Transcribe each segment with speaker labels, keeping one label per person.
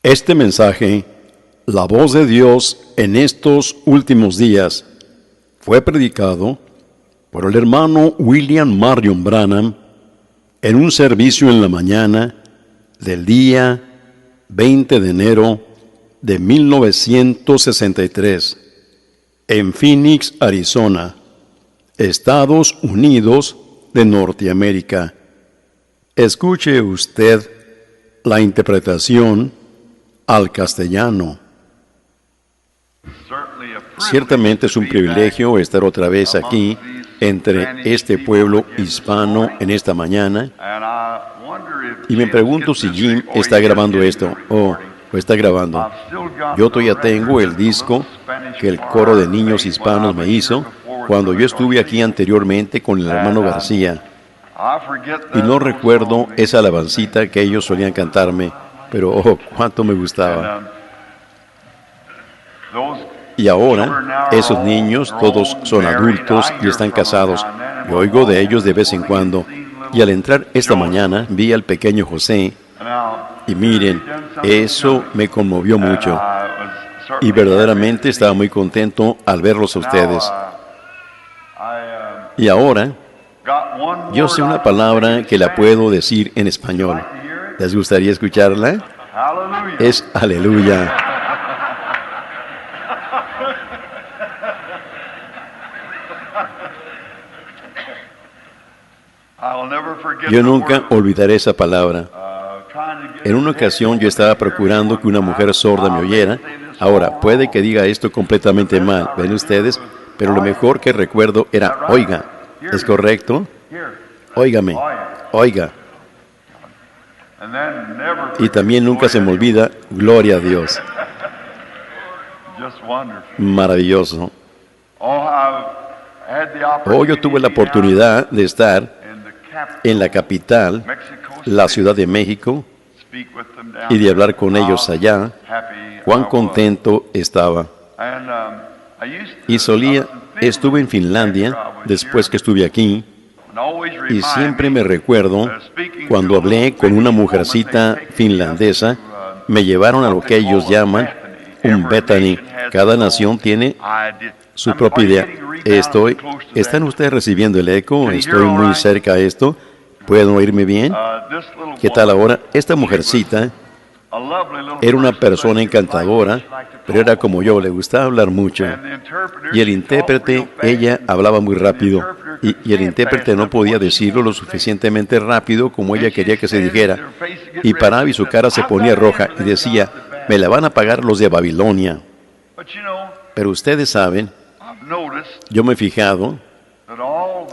Speaker 1: Este mensaje, La voz de Dios en estos últimos días, fue predicado por el hermano William Marion Branham en un servicio en la mañana del día 20 de enero de 1963 en Phoenix, Arizona, Estados Unidos de Norteamérica. Escuche usted la interpretación al castellano. Ciertamente es un privilegio estar otra vez aquí entre este pueblo hispano en esta mañana, y me pregunto si Jim está grabando esto. Lo está grabando. Yo todavía tengo el disco que el coro de niños hispanos me hizo cuando yo estuve aquí anteriormente con el hermano García, y no recuerdo esa alabancita que ellos solían cantarme, pero cuánto me gustaba. Y ahora, esos niños todos son adultos y están casados. Yo oigo de ellos de vez en cuando. Y al entrar esta mañana, vi al pequeño José. Y miren, eso me conmovió mucho. Y verdaderamente estaba muy contento al verlos a ustedes. Y ahora, yo sé una palabra que la puedo decir en español. ¿Les gustaría escucharla? Es aleluya. Yo nunca olvidaré esa palabra. En una ocasión yo estaba procurando que una mujer sorda me oyera. Ahora, puede que diga esto completamente mal, ¿ven ustedes? Pero lo mejor que recuerdo era, oiga, ¿es correcto? Óigame, oiga. Y también nunca se me olvida, gloria a Dios. Maravilloso. Yo tuve la oportunidad de estar en la capital, la Ciudad de México, y de hablar con ellos allá. Cuán contento estaba. Y estuve en Finlandia después que estuve aquí, y siempre me recuerdo cuando hablé con una mujercita finlandesa. Me llevaron a lo que ellos llaman un Bethany. Cada nación tiene su propia idea. ¿Están ustedes recibiendo el eco? Estoy muy cerca a esto. ¿Pueden oírme bien? ¿Qué tal ahora? Esta mujercita era una persona encantadora, pero era como yo, le gustaba hablar mucho. Y el intérprete, ella hablaba muy rápido, y el intérprete no podía decirlo lo suficientemente rápido como ella quería que se dijera. Y paraba y su cara se ponía roja y decía, me la van a pagar los de Babilonia. Pero ustedes saben, yo me he fijado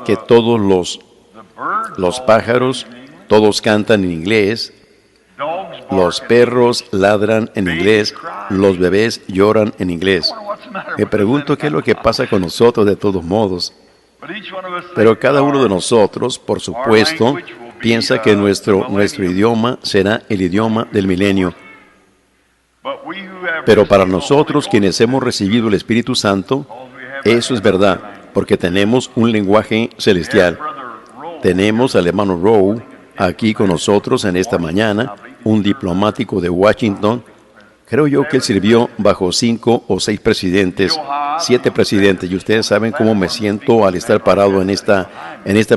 Speaker 1: que todos los pájaros, todos cantan en inglés, los perros ladran en inglés, los bebés lloran en inglés. Me pregunto qué es lo que pasa con nosotros de todos modos. Pero cada uno de nosotros, por supuesto, piensa que nuestro idioma será el idioma del milenio. Pero para nosotros, quienes hemos recibido el Espíritu Santo, eso es verdad, porque tenemos un lenguaje celestial. Tenemos al hermano Rowe aquí con nosotros en esta mañana, un diplomático de Washington. Creo yo que él sirvió bajo 5 o 6 presidentes, 7 presidentes, y ustedes saben cómo me siento al estar parado en esta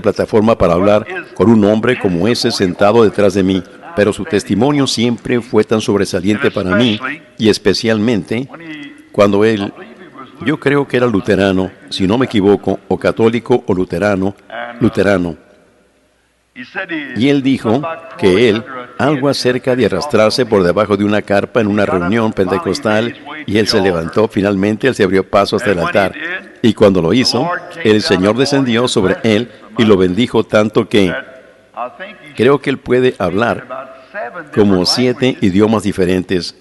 Speaker 1: plataforma para hablar con un hombre como ese sentado detrás de mí. Pero su testimonio siempre fue tan sobresaliente para mí, y especialmente cuando yo creo que era luterano, si no me equivoco, o católico o luterano. Y él dijo que algo acerca de arrastrarse por debajo de una carpa en una reunión pentecostal, y él se levantó, finalmente él se abrió paso hasta el altar. Y cuando lo hizo, el Señor descendió sobre él y lo bendijo tanto que creo que él puede hablar como 7 idiomas diferentes.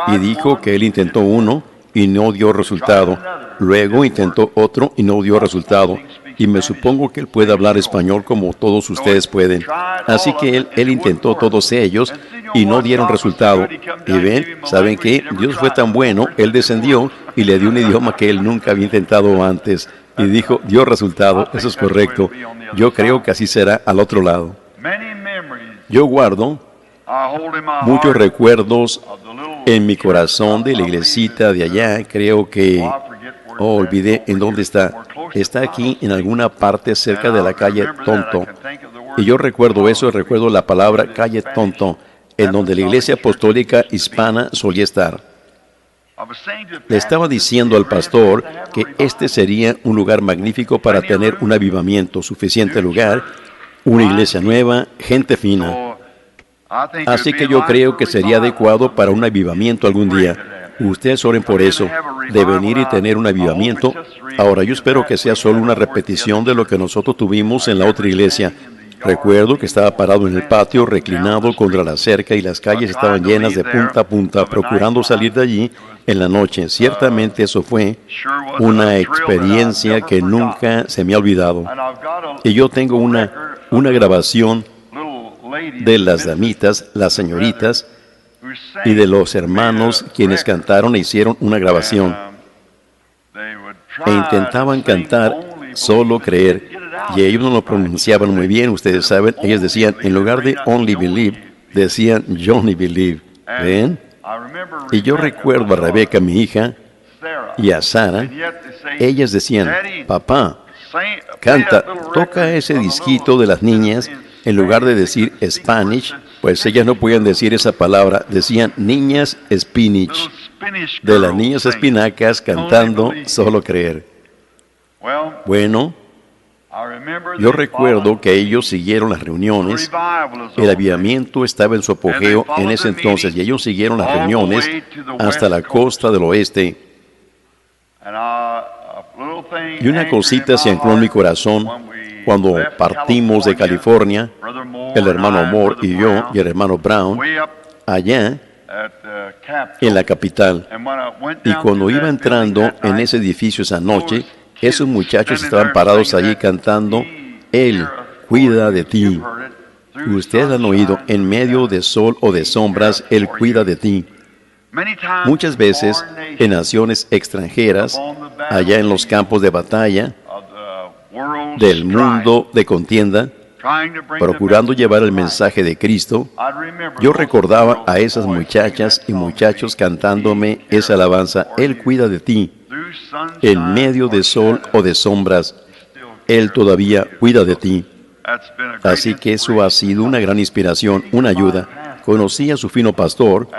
Speaker 1: Y dijo que él intentó uno y no dio resultado. Luego intentó otro y no dio resultado. Y me supongo que él puede hablar español como todos ustedes pueden. Así que él intentó todos ellos y no dieron resultado. Y ven, ¿saben qué? Dios fue tan bueno, él descendió y le dio un idioma que él nunca había intentado antes. Y dijo, dio resultado, eso es correcto. Yo creo que así será al otro lado. Yo guardo muchos recuerdos en mi corazón de la iglesita de allá. Creo que, olvidé en dónde está. Está aquí en alguna parte cerca de la calle Tonto. Y yo recuerdo eso, recuerdo la palabra calle Tonto, en donde la iglesia apostólica hispana solía estar. Le estaba diciendo al pastor que este sería un lugar magnífico para tener un avivamiento, suficiente lugar, una iglesia nueva, gente fina. Así que yo creo que sería adecuado para un avivamiento algún día. Ustedes oren por eso, de venir y tener un avivamiento. Ahora, yo espero que sea solo una repetición de lo que nosotros tuvimos en la otra iglesia. Recuerdo que estaba parado en el patio, reclinado contra la cerca, y las calles estaban llenas de punta a punta, procurando salir de allí en la noche. Ciertamente eso fue una experiencia que nunca se me ha olvidado. Y yo tengo una grabación de las damitas, las señoritas, y de los hermanos quienes cantaron e hicieron una grabación. E intentaban cantar Solo Creer, y ellos no lo pronunciaban muy bien, ustedes saben. Ellos decían, en lugar de Only Believe, decían Johnny Believe. ¿Ven? Y yo recuerdo a Rebeca, mi hija, y a Sara. Ellas decían, papá, canta, toca ese disquito de las niñas. En lugar de decir Spanish, pues ellas no podían decir esa palabra, decían niñas spinach, de las niñas espinacas cantando Solo Creer. Bueno, yo recuerdo que ellos siguieron las reuniones. El avivamiento estaba en su apogeo en ese entonces, y ellos siguieron las reuniones hasta la costa del oeste. Y una cosita se ancló en mi corazón cuando partimos de California, el hermano Moore y yo, y el hermano Brown, allá en la capital. Y cuando iba entrando en ese edificio esa noche, esos muchachos estaban parados allí cantando, Él cuida de ti. Ustedes han oído, en medio de sol o de sombras, Él cuida de ti. Muchas veces en naciones extranjeras, allá en los campos de batalla del mundo de contienda, procurando llevar el mensaje de Cristo, yo recordaba a esas muchachas y muchachos cantándome esa alabanza, Él cuida de ti. En medio de sol o de sombras, Él todavía cuida de ti. Así que eso ha sido una gran inspiración, una ayuda. Conocí a su fino pastor,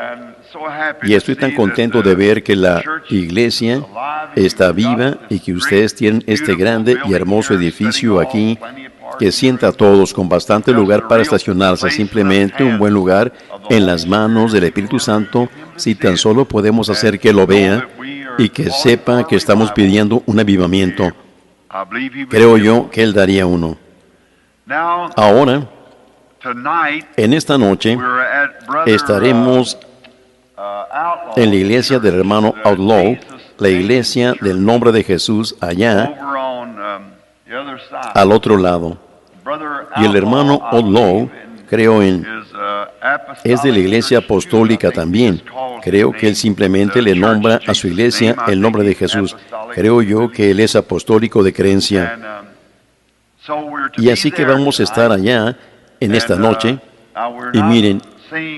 Speaker 1: y estoy tan contento de ver que la iglesia está viva y que ustedes tienen este grande y hermoso edificio aquí que sienta a todos con bastante lugar para estacionarse, simplemente un buen lugar en las manos del Espíritu Santo, si tan solo podemos hacer que lo vea y que sepa que estamos pidiendo un avivamiento. Creo yo que Él daría uno. Ahora, en esta noche, estaremos en la iglesia del hermano Outlaw, la iglesia del nombre de Jesús, allá al otro lado. Y el hermano Outlaw, creo es de la iglesia apostólica también. Creo que él simplemente le nombra a su iglesia el nombre de Jesús. Creo yo que él es apostólico de creencia. Y así que vamos a estar allá en esta noche. Y miren,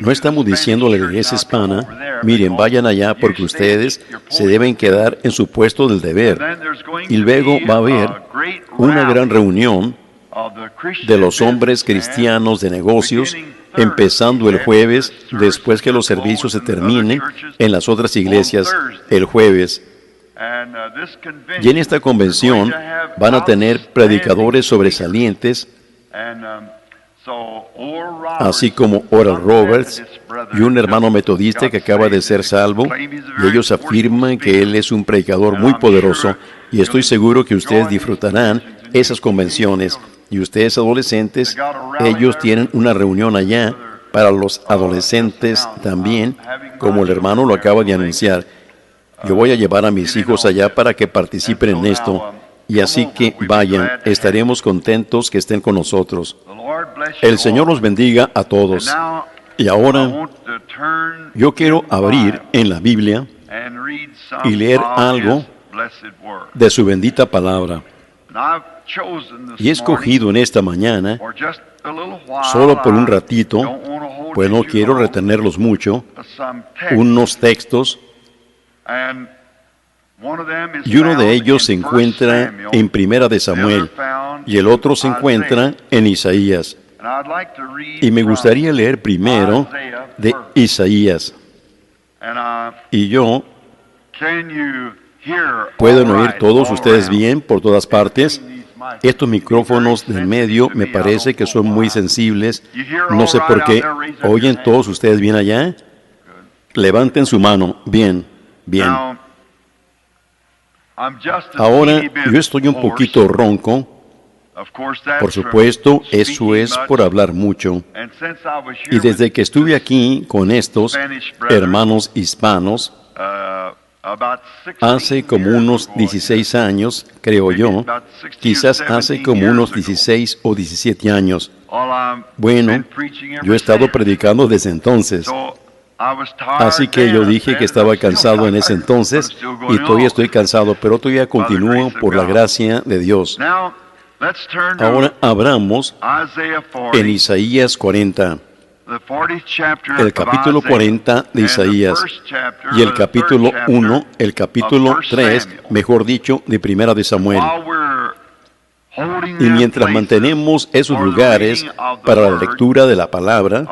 Speaker 1: no estamos diciendo a la iglesia hispana, miren, vayan allá porque ustedes se deben quedar en su puesto del deber. Y luego va a haber una gran reunión de los hombres cristianos de negocios, empezando el jueves, después que los servicios se terminen en las otras iglesias el jueves. Y en esta convención van a tener predicadores sobresalientes, así como Oral Roberts y un hermano metodista que acaba de ser salvo, y ellos afirman que él es un predicador muy poderoso, y estoy seguro que ustedes disfrutarán esas convenciones. Y ustedes adolescentes, ellos tienen una reunión allá para los adolescentes también, como el hermano lo acaba de anunciar. Yo voy a llevar a mis hijos allá para que participen en esto. Y así que vayan, estaremos contentos que estén con nosotros. El Señor los bendiga a todos. Y ahora yo quiero abrir en la Biblia y leer algo de su bendita palabra. Y he escogido en esta mañana, solo por un ratito, pues no quiero retenerlos mucho, unos textos, y uno de ellos se encuentra en Primera de Samuel, y el otro se encuentra en Isaías. Y me gustaría leer primero de Isaías. Y yo, ¿pueden oír todos ustedes bien por todas partes? Estos micrófonos del medio me parece que son muy sensibles. No sé por qué. ¿Oyen todos ustedes bien allá? Levanten su mano. Bien, bien. Ahora, yo estoy un poquito ronco. Por supuesto, eso es por hablar mucho. Y desde que estuve aquí con estos hermanos hispanos, hace como unos 16 años, creo yo, quizás hace como unos 16 o 17 años. Bueno, yo he estado predicando desde entonces. Así que yo dije que estaba cansado en ese entonces y todavía estoy cansado, pero todavía continúo por la gracia de Dios. Ahora abramos en Isaías 40, el capítulo 40 de Isaías y el capítulo 1, el capítulo 3, mejor dicho, de Primera de Samuel. Y mientras mantenemos esos lugares para la lectura de la palabra,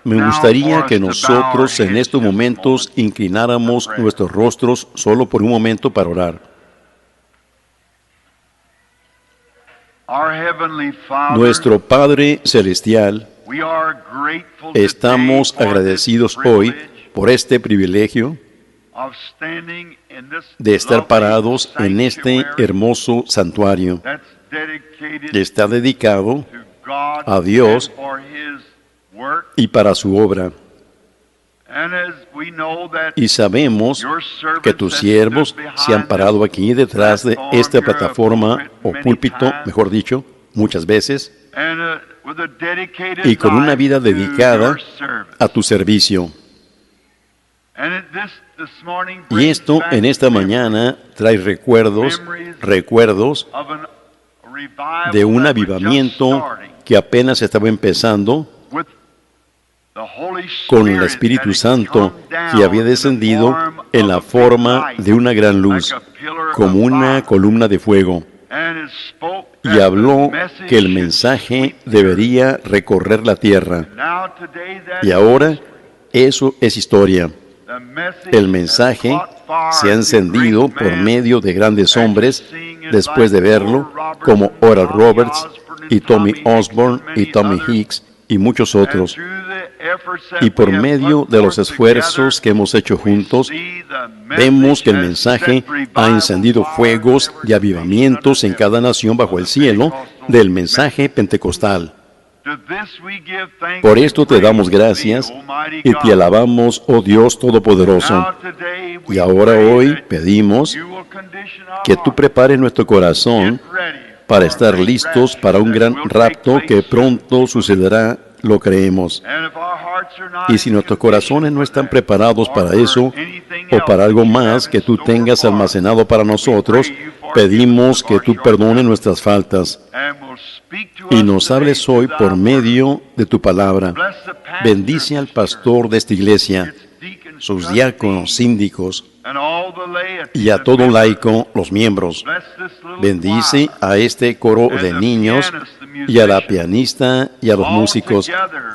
Speaker 1: me gustaría que nosotros en estos momentos inclináramos nuestros rostros solo por un momento para orar. Nuestro Padre Celestial, estamos agradecidos hoy por este privilegio de estar parados en este hermoso santuario que está dedicado a Dios y para su obra. Y sabemos que tus siervos se han parado aquí detrás de esta plataforma o púlpito, mejor dicho, muchas veces, y con una vida dedicada a tu servicio. Y esto en esta mañana trae recuerdos de un avivamiento que apenas estaba empezando, con el Espíritu Santo que había descendido en la forma de una gran luz, como una columna de fuego, y habló que el mensaje debería recorrer la tierra. Y ahora eso es historia. El mensaje se ha encendido por medio de grandes hombres después de verlo, como Oral Roberts y Tommy Osborne y Tommy Hicks y muchos otros. Y por medio de los esfuerzos que hemos hecho juntos, vemos que el mensaje ha encendido fuegos de avivamientos en cada nación bajo el cielo del mensaje pentecostal. Por esto te damos gracias y te alabamos, oh Dios Todopoderoso. Y ahora hoy pedimos que tú prepares nuestro corazón para estar listos para un gran rapto que pronto sucederá, lo creemos. Y si nuestros corazones no están preparados para eso o para algo más que tú tengas almacenado para nosotros, pedimos que tú perdones nuestras faltas y nos hables hoy por medio de tu palabra. Bendice al pastor de esta iglesia, sus diáconos, síndicos y a todo laico, los miembros. Bendice a este coro de niños y a la pianista y a los músicos.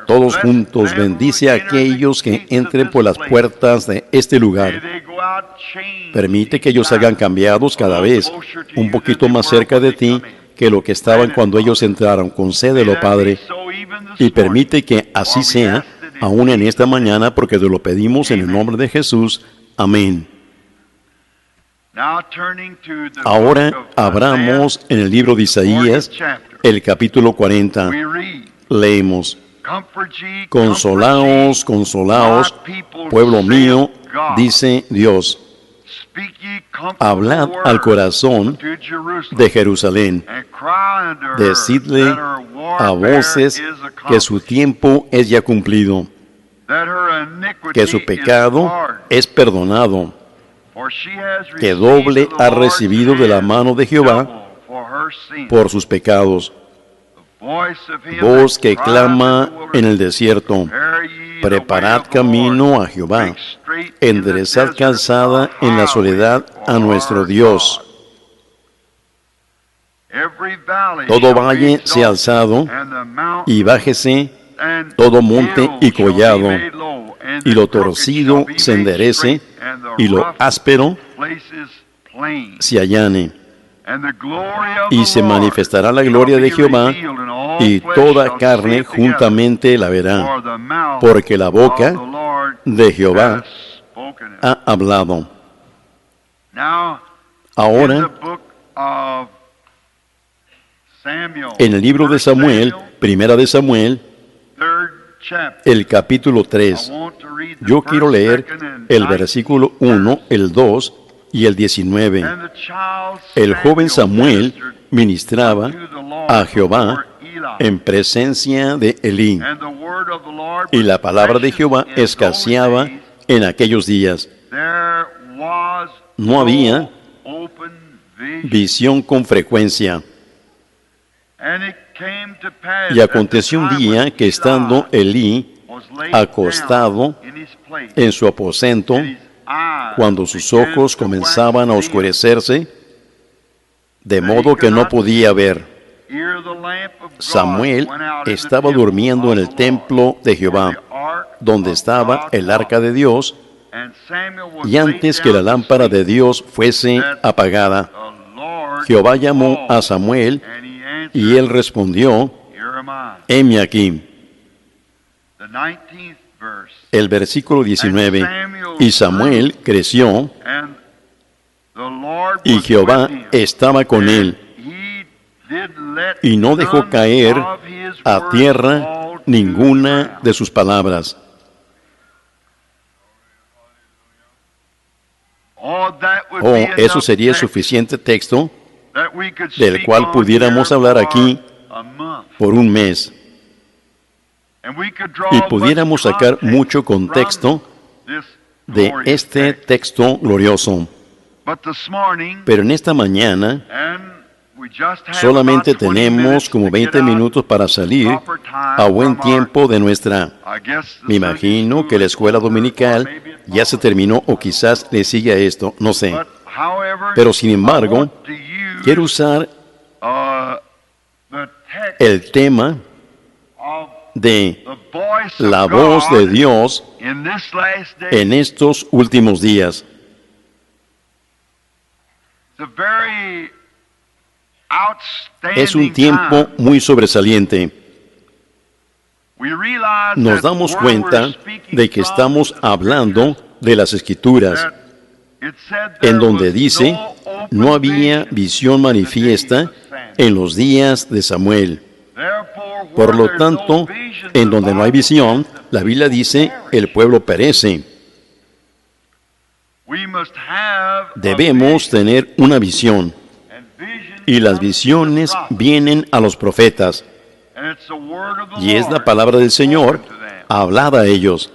Speaker 1: Todos juntos, bendice a aquellos que entren por las puertas de este lugar. Permite que ellos salgan cambiados cada vez, un poquito más cerca de ti que lo que estaban cuando ellos entraron. Concédelo, Padre, y permite que así sea, aún en esta mañana, porque te lo pedimos en el nombre de Jesús. Amén. Ahora abramos en el libro de Isaías, el capítulo 40. Leemos: Consolaos, consolaos, pueblo mío, dice Dios. Hablad al corazón de Jerusalén. Decidle a voces que su tiempo es ya cumplido, que su pecado es perdonado, que doble ha recibido de la mano de Jehová por sus pecados. Voz que clama en el desierto, preparad camino a Jehová, enderezad calzada en la soledad a nuestro Dios. Todo valle sea alzado y bájese todo monte y collado, y lo torcido se enderece, y lo áspero se allane. Y se manifestará la gloria de Jehová, y toda carne juntamente la verá, porque la boca de Jehová ha hablado. Ahora, en el libro de Samuel, primera de Samuel, el capítulo 3, yo quiero leer el versículo 1, el 2 y el 19. El joven Samuel ministraba a Jehová en presencia de Elí, y la palabra de Jehová escaseaba en aquellos días. No había visión con frecuencia. Y aconteció un día que estando Elí acostado en su aposento, cuando sus ojos comenzaban a oscurecerse, de modo que no podía ver, Samuel estaba durmiendo en el templo de Jehová, donde estaba el arca de Dios, y antes que la lámpara de Dios fuese apagada, Jehová llamó a Samuel, y él respondió, heme aquí. El versículo 19, y Samuel creció, y Jehová estaba con él, y no dejó caer a tierra ninguna de sus palabras. Eso sería suficiente texto del cual pudiéramos hablar aquí por un mes. Y pudiéramos sacar mucho contexto de este texto glorioso. Pero en esta mañana solamente tenemos como 20 minutos para salir a buen tiempo de nuestra. Me imagino que la escuela dominical ya se terminó o quizás le sigue a esto, no sé. Pero sin embargo, quiero usar el tema de la voz de Dios en estos últimos días. Es un tiempo muy sobresaliente. Nos damos cuenta de que estamos hablando de las Escrituras, en donde dice, no había visión manifiesta en los días de Samuel. Por lo tanto, en donde no hay visión, la Biblia dice, el pueblo perece. Debemos tener una visión, y las visiones vienen a los profetas, y es la palabra del Señor hablada a ellos.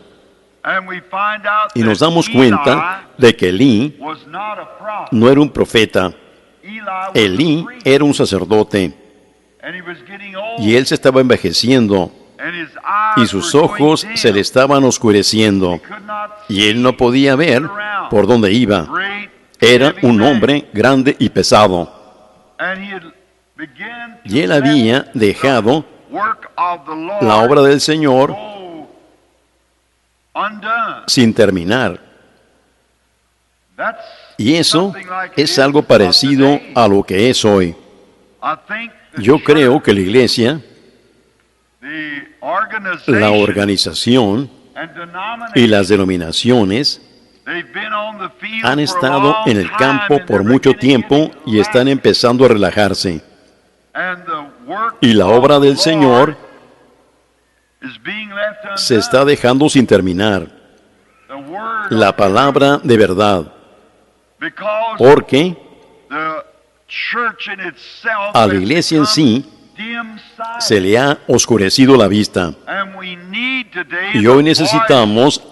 Speaker 1: Y nos damos cuenta de que Elí no era un profeta. Elí era un sacerdote, y él se estaba envejeciendo, y sus ojos se le estaban oscureciendo, y él no podía ver por dónde iba. Era un hombre grande y pesado, y él había dejado la obra del Señor sin terminar. Y eso es algo parecido a lo que es hoy. Yo creo que la iglesia, la organización y las denominaciones han estado en el campo por mucho tiempo y están empezando a relajarse. Y la obra del Señor se está dejando sin terminar. La palabra de verdad. Porque a la iglesia en sí se le ha oscurecido la vista. Y hoy necesitamos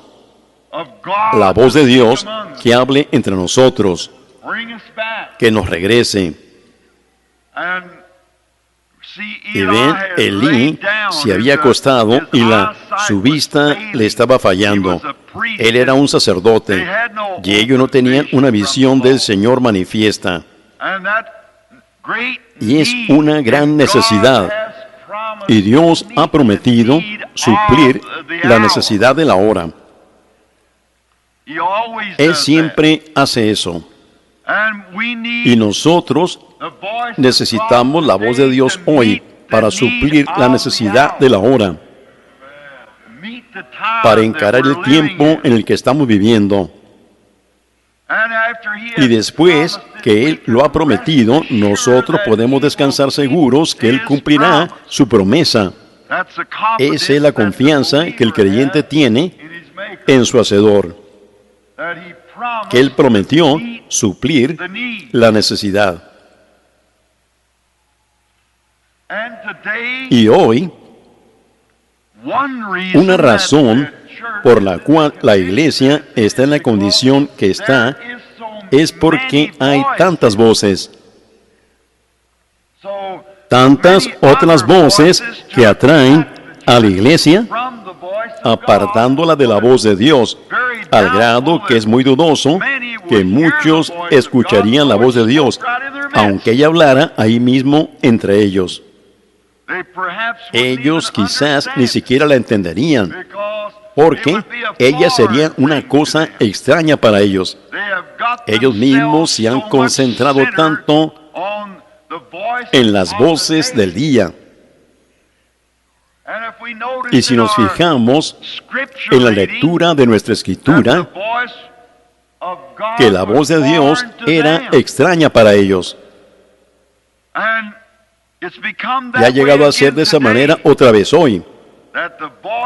Speaker 1: la voz de Dios que hable entre nosotros, que nos regrese. Y ven, Elí se había acostado y su vista le estaba fallando. Él era un sacerdote y ellos no tenían una visión del Señor manifiesta. Y es una gran necesidad. Y Dios ha prometido suplir la necesidad de la hora. Él siempre hace eso. Y nosotros necesitamos la voz de Dios hoy para suplir la necesidad de la hora, para encarar el tiempo en el que estamos viviendo. Y después que Él lo ha prometido, nosotros podemos descansar seguros que Él cumplirá su promesa. Esa es la confianza que el creyente tiene en su Hacedor, que Él prometió suplir la necesidad. Y hoy, una razón por la cual la iglesia está en la condición que está es porque hay tantas voces, tantas otras voces que atraen a la iglesia, apartándola de la voz de Dios, al grado que es muy dudoso que muchos escucharían la voz de Dios, aunque ella hablara ahí mismo entre ellos. Ellos quizás ni siquiera la entenderían, porque ella sería una cosa extraña para ellos. Ellos mismos se han concentrado tanto en las voces del día. Y si nos fijamos en la lectura de nuestra Escritura, que la voz de Dios era extraña para ellos. Y ha llegado a ser de esa manera otra vez hoy,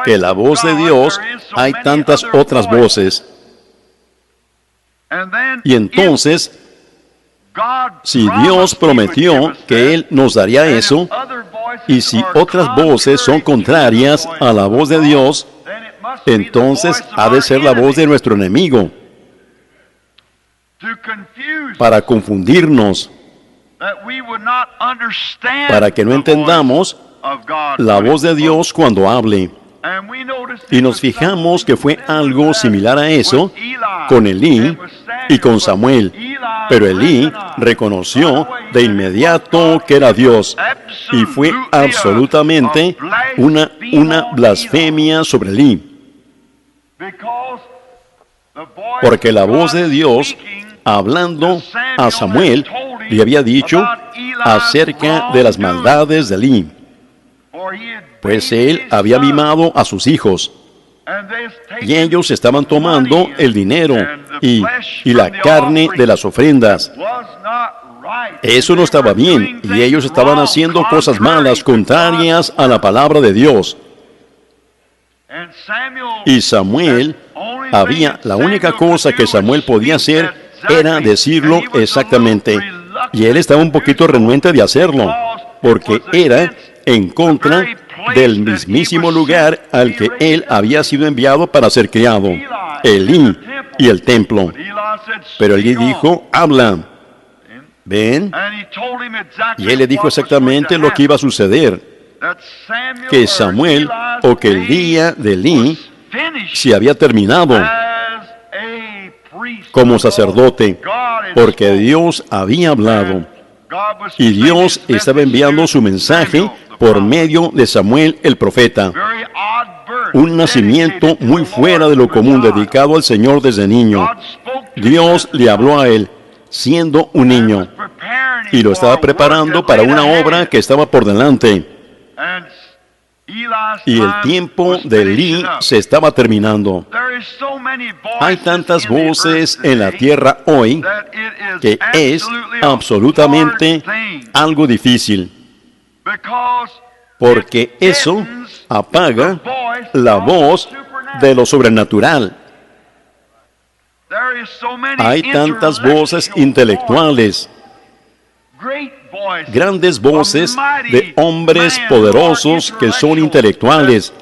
Speaker 1: que la voz de Dios, hay tantas otras voces. Y entonces, si Dios prometió que Él nos daría eso, y si otras voces son contrarias a la voz de Dios, entonces ha de ser la voz de nuestro enemigo, para confundirnos, para que no entendamos la voz de Dios cuando hable. Y nos fijamos que fue algo similar a eso con Elí y con Samuel. Pero Elí reconoció de inmediato que era Dios, y fue absolutamente una blasfemia sobre Elí. Porque la voz de Dios, hablando a Samuel, le había dicho acerca de las maldades de Elí, pues él había mimado a sus hijos, y ellos estaban tomando el dinero y la carne de las ofrendas. Eso no estaba bien, y ellos estaban haciendo cosas malas, contrarias a la palabra de Dios. Y Samuel, la única cosa que Samuel podía hacer era decirlo exactamente. Y él estaba un poquito renuente de hacerlo, porque era en contra del mismísimo lugar al que él había sido enviado para ser criado, Elí y el templo. Pero Elí dijo, habla. ¿Ven? Y él le dijo exactamente lo que iba a suceder, que Samuel, o que el día de Elí se había terminado como sacerdote, porque Dios había hablado, y Dios estaba enviando su mensaje por medio de Samuel el profeta. Un nacimiento muy fuera de lo común, dedicado al Señor desde niño. Dios le habló a él siendo un niño, y lo estaba preparando para una obra que estaba por delante. Y el tiempo de Elí se estaba terminando. Hay tantas voces en la tierra hoy que es absolutamente algo difícil, porque eso apaga la voz de lo sobrenatural. Hay tantas voces intelectuales, grandes voces de hombres poderosos que son intelectuales,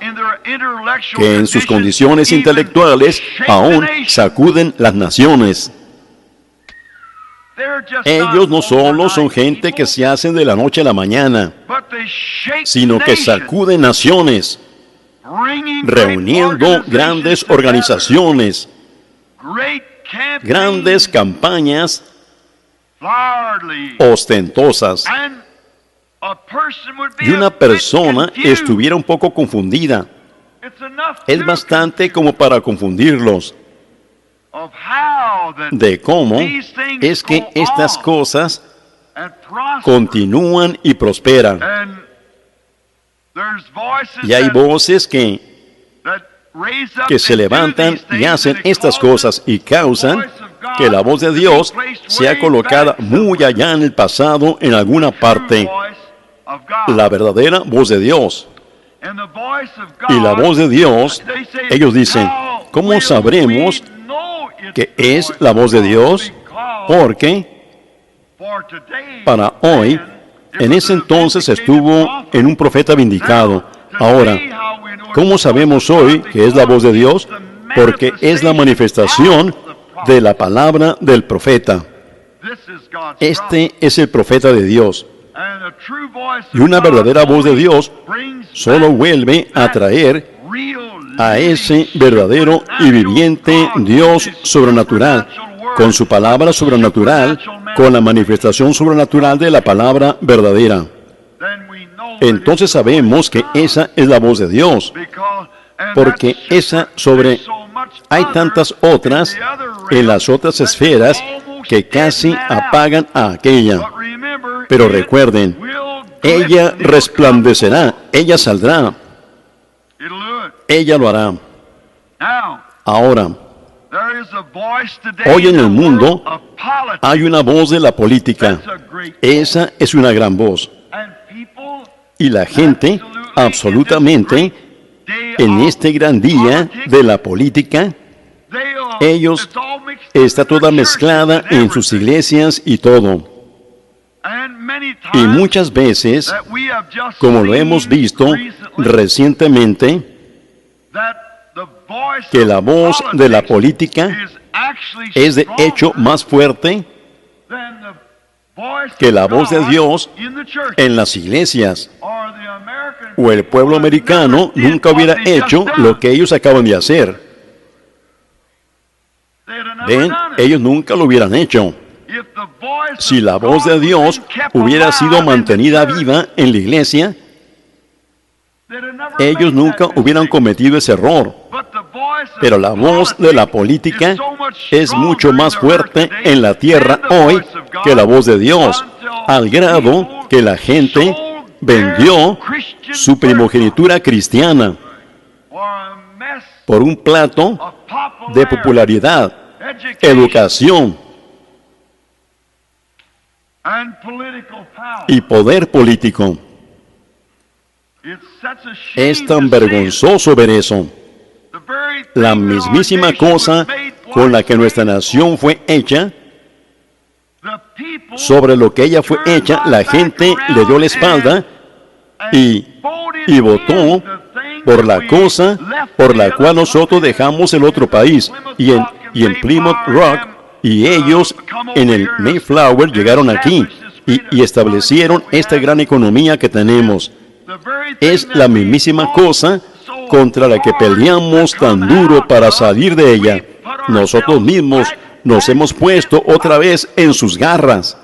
Speaker 1: que en sus condiciones intelectuales aún sacuden las naciones. Ellos no solo son gente que se hacen de la noche a la mañana, sino que sacuden naciones, reuniendo grandes organizaciones, grandes campañas ostentosas. Y una persona estuviera un poco confundida. Es bastante como para confundirlos de cómo es que estas cosas continúan y prosperan. Y hay voces que se levantan y hacen estas cosas y causan que la voz de Dios sea colocada muy allá en el pasado en alguna parte. La verdadera voz de Dios. Y la voz de Dios, ellos dicen, ¿cómo sabremos que es la voz de Dios? Porque para hoy, en ese entonces estuvo en un profeta vindicado. Ahora, ¿cómo sabemos hoy que es la voz de Dios? Porque es la manifestación de la palabra del profeta. Este es el profeta de Dios. Y una verdadera voz de Dios solo vuelve a traer a ese verdadero y viviente Dios sobrenatural, con su palabra sobrenatural, con la manifestación sobrenatural de la palabra verdadera. Entonces sabemos que esa es la voz de Dios, porque esa hay tantas otras en las otras esferas que casi apagan a aquella. Pero recuerden, ella resplandecerá, ella saldrá, ella lo hará. Ahora, hoy en el mundo hay una voz de la política. Esa es una gran voz. Y la gente, absolutamente, en este gran día de la política, está toda mezclada en sus iglesias y todo. Y muchas veces, como lo hemos visto recientemente, que la voz de la política es de hecho más fuerte que la voz de Dios en las iglesias. O el pueblo americano nunca hubiera hecho lo que ellos acaban de hacer. ¿Ven? Ellos nunca lo hubieran hecho. Si la voz de Dios hubiera sido mantenida viva en la iglesia, ellos nunca hubieran cometido ese error. Pero la voz de la política es mucho más fuerte en la tierra hoy que la voz de Dios, al grado que la gente vendió su primogenitura cristiana por un plato de popularidad, educación y poder político. Es tan vergonzoso ver eso. La mismísima cosa con la que nuestra nación fue hecha, sobre lo que ella fue hecha, la gente le dio la espalda y votó por la cosa por la cual nosotros dejamos el otro país. Y en Plymouth Rock, y ellos en el Mayflower llegaron aquí y establecieron esta gran economía que tenemos. Es la mismísima cosa contra la que peleamos tan duro para salir de ella. Nosotros mismos nos hemos puesto otra vez en sus garras.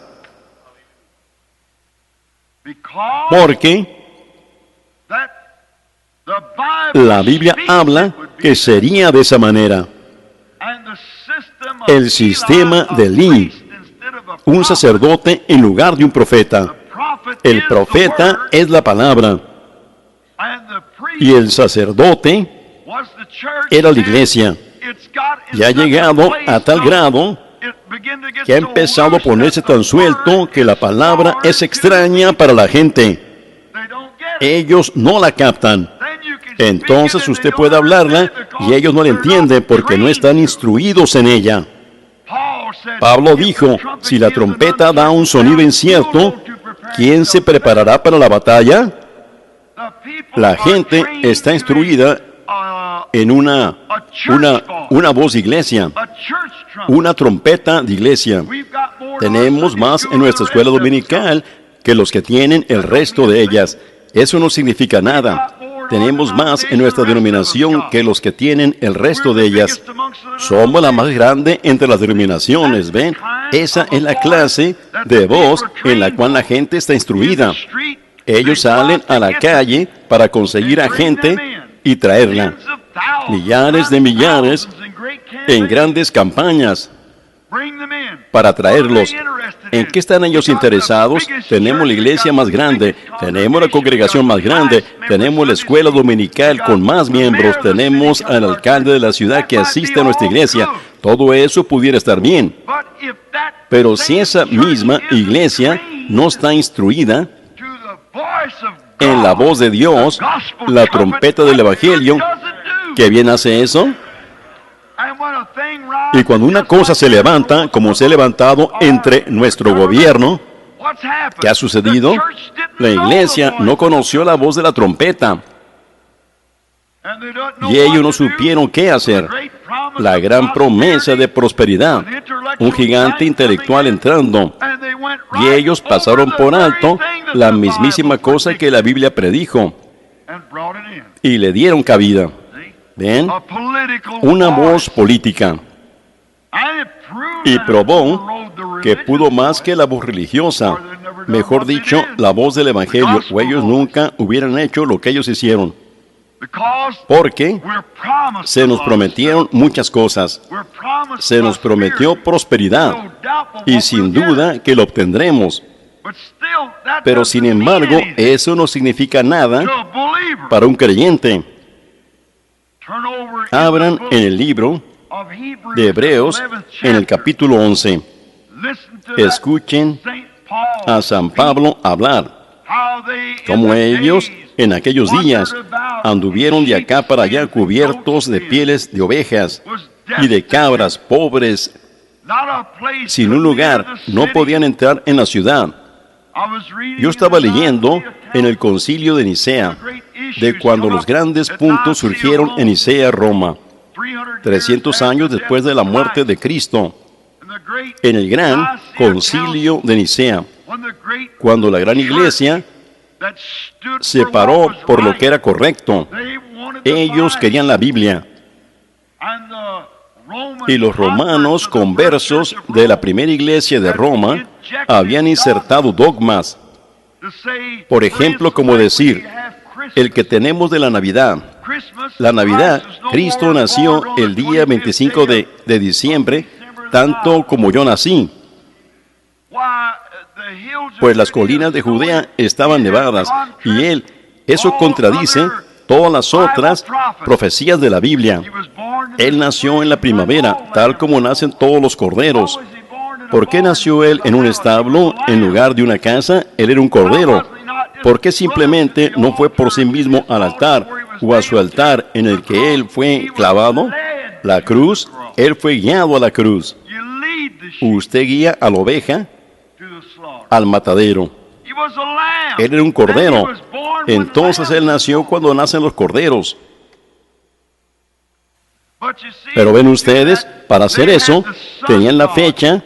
Speaker 1: Porque la Biblia habla que sería de esa manera. El sistema de Eli, un sacerdote en lugar de un profeta. El profeta es la palabra. Y el sacerdote era la iglesia. Y ha llegado a tal grado que ha empezado a ponerse tan suelto que la palabra es extraña para la gente. Ellos no la captan. Entonces usted puede hablarla y ellos no la entienden porque no están instruidos en ella. Pablo dijo, si la trompeta da un sonido incierto, ¿quién se preparará para la batalla? La gente está instruida en una voz de iglesia, una trompeta de iglesia. Tenemos más en nuestra escuela dominical que los que tienen el resto de ellas. Eso no significa nada. Tenemos más en nuestra denominación que los que tienen el resto de ellas. Somos la más grande entre las denominaciones, ¿ven? Esa es la clase de voz en la cual la gente está instruida. Ellos salen a la calle para conseguir a gente y traerla. Millares de millares en grandes campañas para traerlos. ¿En qué están ellos interesados? Tenemos la iglesia más grande, tenemos la congregación más grande, tenemos la escuela dominical con más miembros, tenemos al alcalde de la ciudad que asiste a nuestra iglesia. Todo eso pudiera estar bien. Pero si esa misma iglesia no está instruida en la voz de Dios, la trompeta del Evangelio, ¿qué bien hace eso? Y cuando una cosa se levanta, como se ha levantado entre nuestro gobierno, ¿qué ha sucedido? La iglesia no conoció la voz de la trompeta. Y ellos no supieron qué hacer. La gran promesa de prosperidad, un gigante intelectual entrando. Y ellos pasaron por alto la mismísima cosa que la Biblia predijo. Y le dieron cabida. ¿Ven? Una voz política. Y probó que pudo más que la voz religiosa. Mejor dicho, la voz del Evangelio. O ellos nunca hubieran hecho lo que ellos hicieron. Porque se nos prometieron muchas cosas. Se nos prometió prosperidad. Y sin duda que lo obtendremos. Pero sin embargo, eso no significa nada para un creyente. Abran en el libro de Hebreos, en el capítulo 11. Escuchen a San Pablo hablar. Como ellos en aquellos días anduvieron de acá para allá cubiertos de pieles de ovejas y de cabras, pobres, sin un lugar, no podían entrar en la ciudad. Yo estaba leyendo en el concilio de Nicea, de cuando los grandes puntos surgieron en Nicea, Roma, 300 años después de la muerte de Cristo, en el gran concilio de Nicea, cuando la gran iglesia se paró por lo que era correcto. Ellos querían la Biblia. Y los romanos conversos de la primera iglesia de Roma habían insertado dogmas. Por ejemplo, como decir, el que tenemos de la Navidad. La Navidad, Cristo nació el día 25 de diciembre, tanto como yo nací. Pues las colinas de Judea estaban nevadas, y eso contradice todas las otras profecías de la Biblia. Él nació en la primavera, tal como nacen todos los corderos. ¿Por qué nació él en un establo en lugar de una casa? Él era un cordero. ¿Por qué simplemente no fue por sí mismo al altar o a su altar en el que él fue clavado? La cruz, él fue guiado a la cruz. Usted guía a la oveja al matadero. Él era un cordero. Entonces él nació cuando nacen los corderos. Pero ven ustedes, para hacer eso, tenían la fecha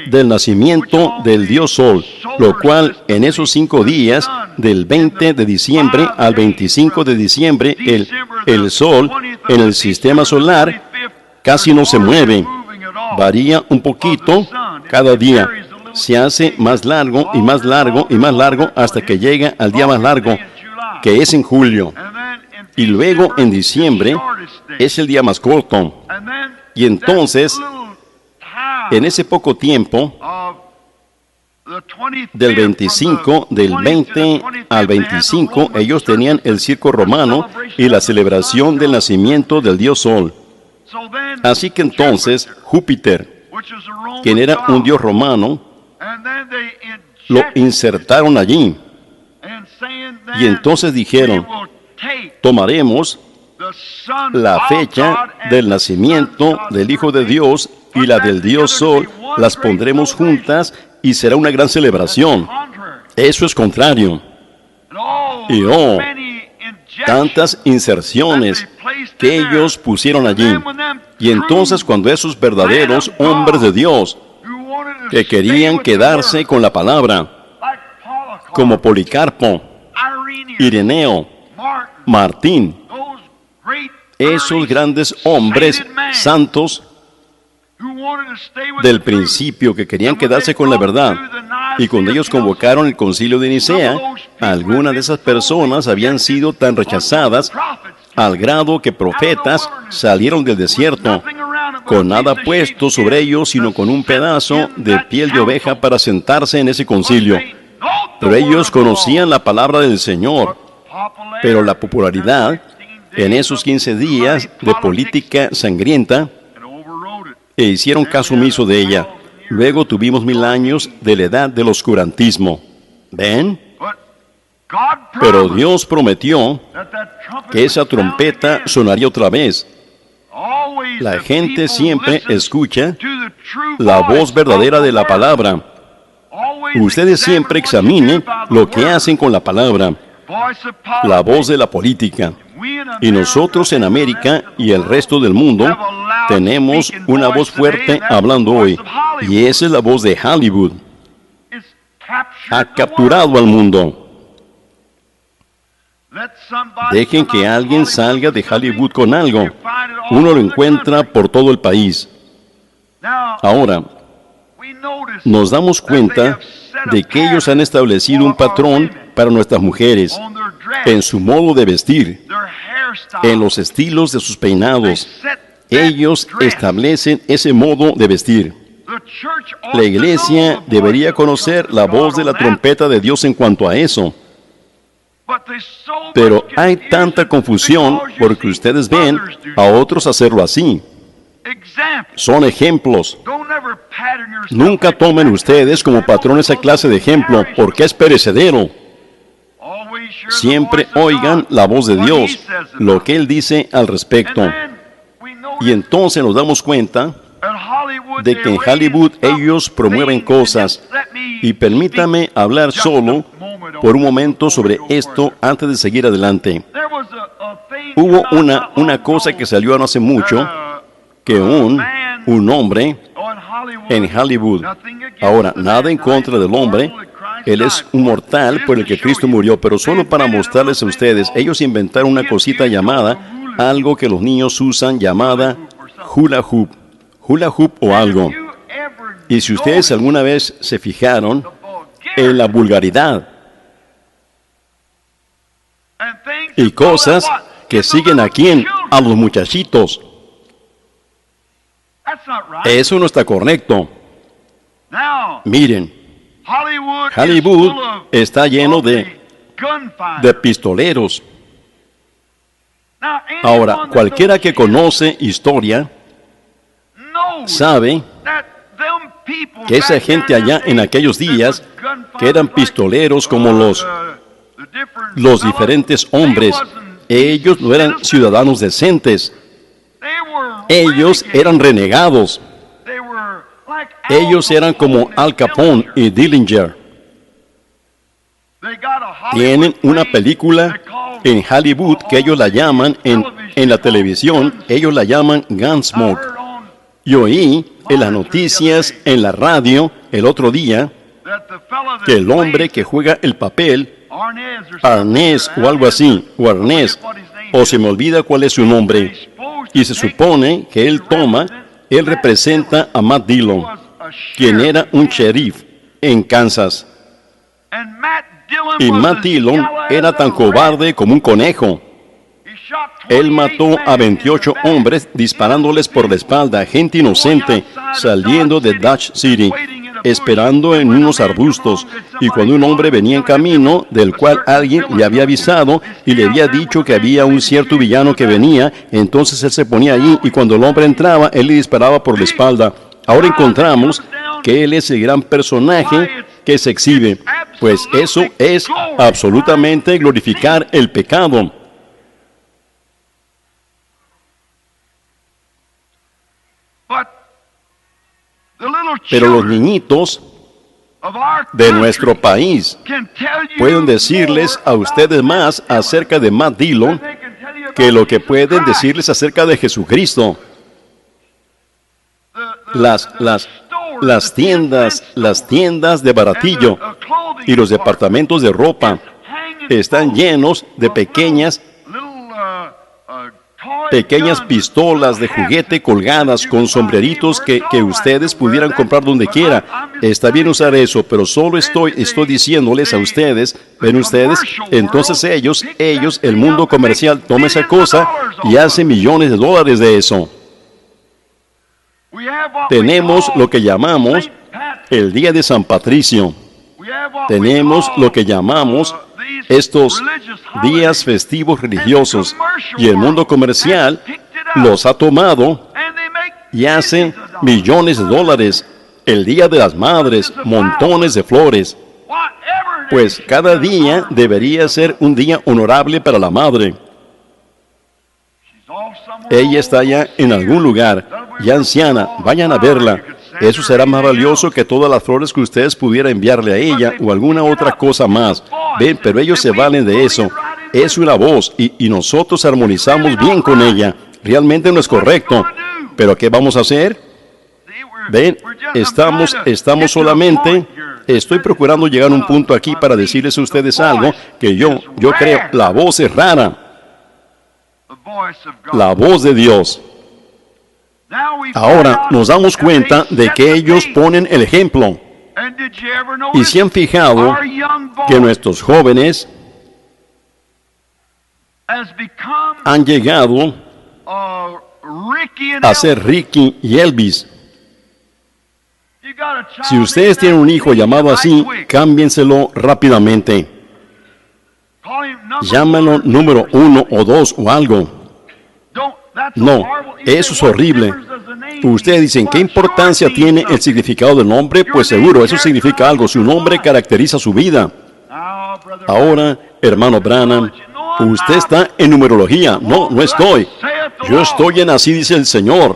Speaker 1: del nacimiento del Dios Sol, lo cual en esos 5 días, del 20 de diciembre al 25 de diciembre, el Sol en el sistema solar casi no se mueve. Varía un poquito cada día. Se hace más largo y más largo y más largo hasta que llega al día más largo, que es en julio. Y luego en diciembre es el día más corto. Y entonces, en ese poco tiempo, del 20 al 25, ellos tenían el circo romano y la celebración del nacimiento del dios Sol. Así que entonces, Júpiter, quien era un dios romano, lo insertaron allí. Y entonces dijeron, tomaremos la fecha del nacimiento del Hijo de Dios y la del Dios Sol, las pondremos juntas y será una gran celebración. Eso es contrario. Y tantas inserciones que ellos pusieron allí. Y entonces cuando esos verdaderos hombres de Dios que querían quedarse con la palabra, como Policarpo, Ireneo, Martín, esos grandes hombres santos del principio que querían quedarse con la verdad, y cuando ellos convocaron el concilio de Nicea, algunas de esas personas habían sido tan rechazadas al grado que profetas salieron del desierto con nada puesto sobre ellos, sino con un pedazo de piel de oveja para sentarse en ese concilio. Pero ellos conocían la palabra del Señor, pero la popularidad en esos 15 días de política sangrienta e hicieron caso omiso de ella. Luego tuvimos 1000 años de la edad del oscurantismo. ¿Ven? Pero Dios prometió que esa trompeta sonaría otra vez. La gente siempre escucha la voz verdadera de la palabra. Ustedes siempre examinen lo que hacen con la palabra, la voz de la política. Y nosotros en América y el resto del mundo tenemos una voz fuerte hablando hoy, y esa es la voz de Hollywood. Ha capturado al mundo. Dejen que alguien salga de Hollywood con algo. Uno lo encuentra por todo el país. Ahora, nos damos cuenta de que ellos han establecido un patrón para nuestras mujeres, en su modo de vestir, en los estilos de sus peinados. Ellos establecen ese modo de vestir. La iglesia debería conocer la voz de la trompeta de Dios en cuanto a eso. Pero hay tanta confusión porque ustedes ven a otros hacerlo así. Son ejemplos. Nunca tomen ustedes como patrón esa clase de ejemplo, porque es perecedero. Siempre oigan la voz de Dios, lo que Él dice al respecto. Y entonces nos damos cuenta de que en Hollywood ellos promueven cosas. Y permítame hablar solo por un momento sobre esto antes de seguir adelante. Hubo una cosa que salió no hace mucho, que un hombre en Hollywood, ahora nada en contra del hombre, él es un mortal por el que Cristo murió, pero solo para mostrarles a ustedes, ellos inventaron una cosita llamada, algo que los niños usan llamada hula hoop o algo. Y si ustedes alguna vez se fijaron en la vulgaridad y cosas que siguen aquí a los muchachitos, eso no está correcto. Miren, Hollywood está lleno de pistoleros. Ahora, cualquiera que conoce historia sabe que esa gente allá en aquellos días, que eran pistoleros como los diferentes hombres, ellos no eran ciudadanos decentes. Ellos eran renegados. Ellos eran como Al Capone y Dillinger. Tienen una película en Hollywood que ellos la llaman, en la televisión, ellos la llaman Gunsmoke. Y oí en las noticias, en la radio, el otro día, que el hombre que juega el papel, Arnés o algo así, o se me olvida cuál es su nombre, y se supone que él representa a Matt Dillon, quien era un sheriff en Kansas. Y Matt Dillon era tan cobarde como un conejo. Él mató a 28 hombres disparándoles por la espalda, gente inocente, saliendo de Dodge City, esperando en unos arbustos. Y cuando un hombre venía en camino, del cual alguien le había avisado y le había dicho que había un cierto villano que venía, entonces él se ponía allí y cuando el hombre entraba, él le disparaba por la espalda. Ahora encontramos que él es el gran personaje que se exhibe, pues eso es absolutamente glorificar el pecado. Pero los niñitos de nuestro país pueden decirles a ustedes más acerca de Matt Dillon que lo que pueden decirles acerca de Jesucristo. Las tiendas de baratillo y los departamentos de ropa están llenos de pequeñas pistolas de juguete colgadas con sombreritos que ustedes pudieran comprar donde quiera. Está bien usar eso, pero solo estoy diciéndoles a ustedes, ¿ven ustedes? Entonces ellos, el mundo comercial, toma esa cosa y hace millones de dólares de eso. Tenemos lo que llamamos el Día de San Patricio. Tenemos lo que llamamos estos días festivos religiosos, y el mundo comercial los ha tomado y hacen millones de dólares. El Día de las Madres, montones de flores. Pues cada día debería ser un día honorable para la madre. Ella está allá en algún lugar, ya anciana, vayan a verla. Eso será más valioso que todas las flores que ustedes pudieran enviarle a ella o alguna otra cosa más. Ven, pero ellos se valen de eso. Es una voz y nosotros armonizamos bien con ella. Realmente no es correcto. ¿Pero qué vamos a hacer? Ven, estamos solamente... Estoy procurando llegar a un punto aquí para decirles a ustedes algo que yo creo. La voz es rara. La voz de Dios. Ahora nos damos cuenta de que ellos ponen el ejemplo. Y se han fijado que nuestros jóvenes han llegado a ser Ricky y Elvis. Si ustedes tienen un hijo llamado así, cámbienselo rápidamente. Llámenlo número 1 o 2 o algo. No, eso es horrible. Ustedes dicen, ¿qué importancia tiene el significado del nombre? Pues seguro, eso significa algo. Su nombre caracteriza su vida. Ahora, hermano Branham, usted está en numerología. No, no estoy. Yo estoy en así dice el Señor.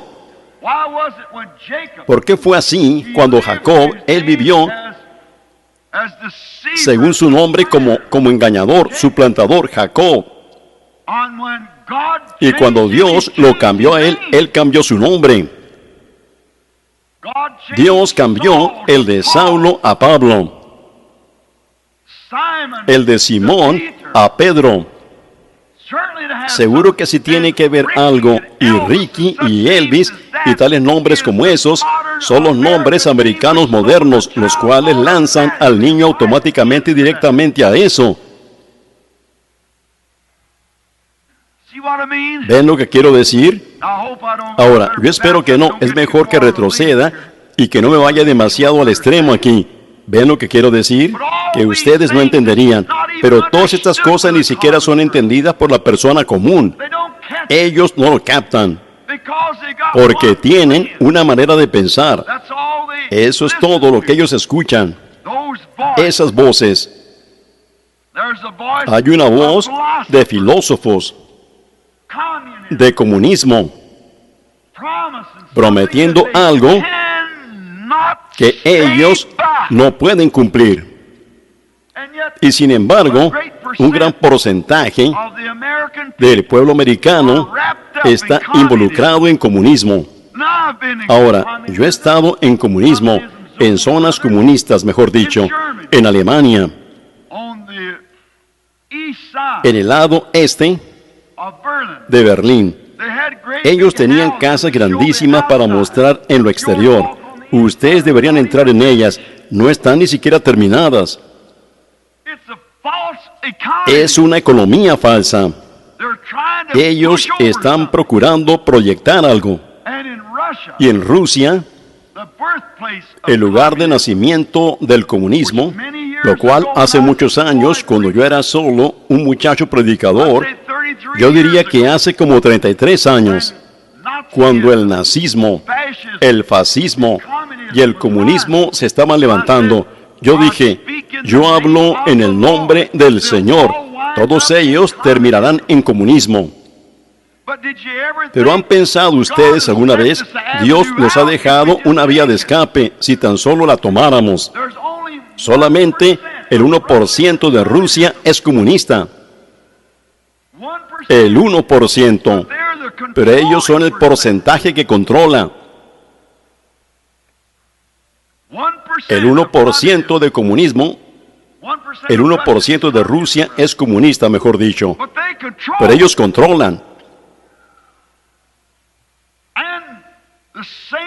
Speaker 1: ¿Por qué fue así cuando Jacob, él vivió según su nombre como engañador, suplantador, Jacob? Y cuando Dios lo cambió a él, él cambió su nombre. Dios cambió el de Saulo a Pablo, el de Simón a Pedro. Seguro que sí tiene que ver algo. Y Ricky y Elvis y tales nombres como esos son los nombres americanos modernos, los cuales lanzan al niño automáticamente y directamente a eso. ¿Ven lo que quiero decir? Ahora, yo espero que no. Es mejor que retroceda y que no me vaya demasiado al extremo aquí. ¿Ven lo que quiero decir? Que ustedes no entenderían. Pero todas estas cosas ni siquiera son entendidas por la persona común. Ellos no lo captan. Porque tienen una manera de pensar. Eso es todo lo que ellos escuchan. Esas voces. Hay una voz de filósofos, de comunismo, prometiendo algo que ellos no pueden cumplir. Y sin embargo, un gran porcentaje del pueblo americano está involucrado en comunismo. Ahora, yo he estado en comunismo, en zonas comunistas, mejor dicho, en Alemania, en el lado este de Berlín. Ellos tenían casas grandísimas para mostrar en lo exterior. Ustedes deberían entrar en ellas. No están ni siquiera terminadas. Es una economía falsa. Ellos están procurando proyectar algo. Y en Rusia, el lugar de nacimiento del comunismo, lo cual hace muchos años, cuando yo era solo un muchacho predicador, yo diría que hace como 33 años, cuando el nazismo, el fascismo y el comunismo se estaban levantando, yo dije, yo hablo en el nombre del Señor. Todos ellos terminarán en comunismo. Pero ¿han pensado ustedes alguna vez? Dios nos ha dejado una vía de escape si tan solo la tomáramos. Solamente el 1% de Rusia es comunista. El 1%. Pero ellos son el porcentaje que controla. El 1% de comunismo, el 1% de Rusia es comunista, mejor dicho. Pero ellos controlan.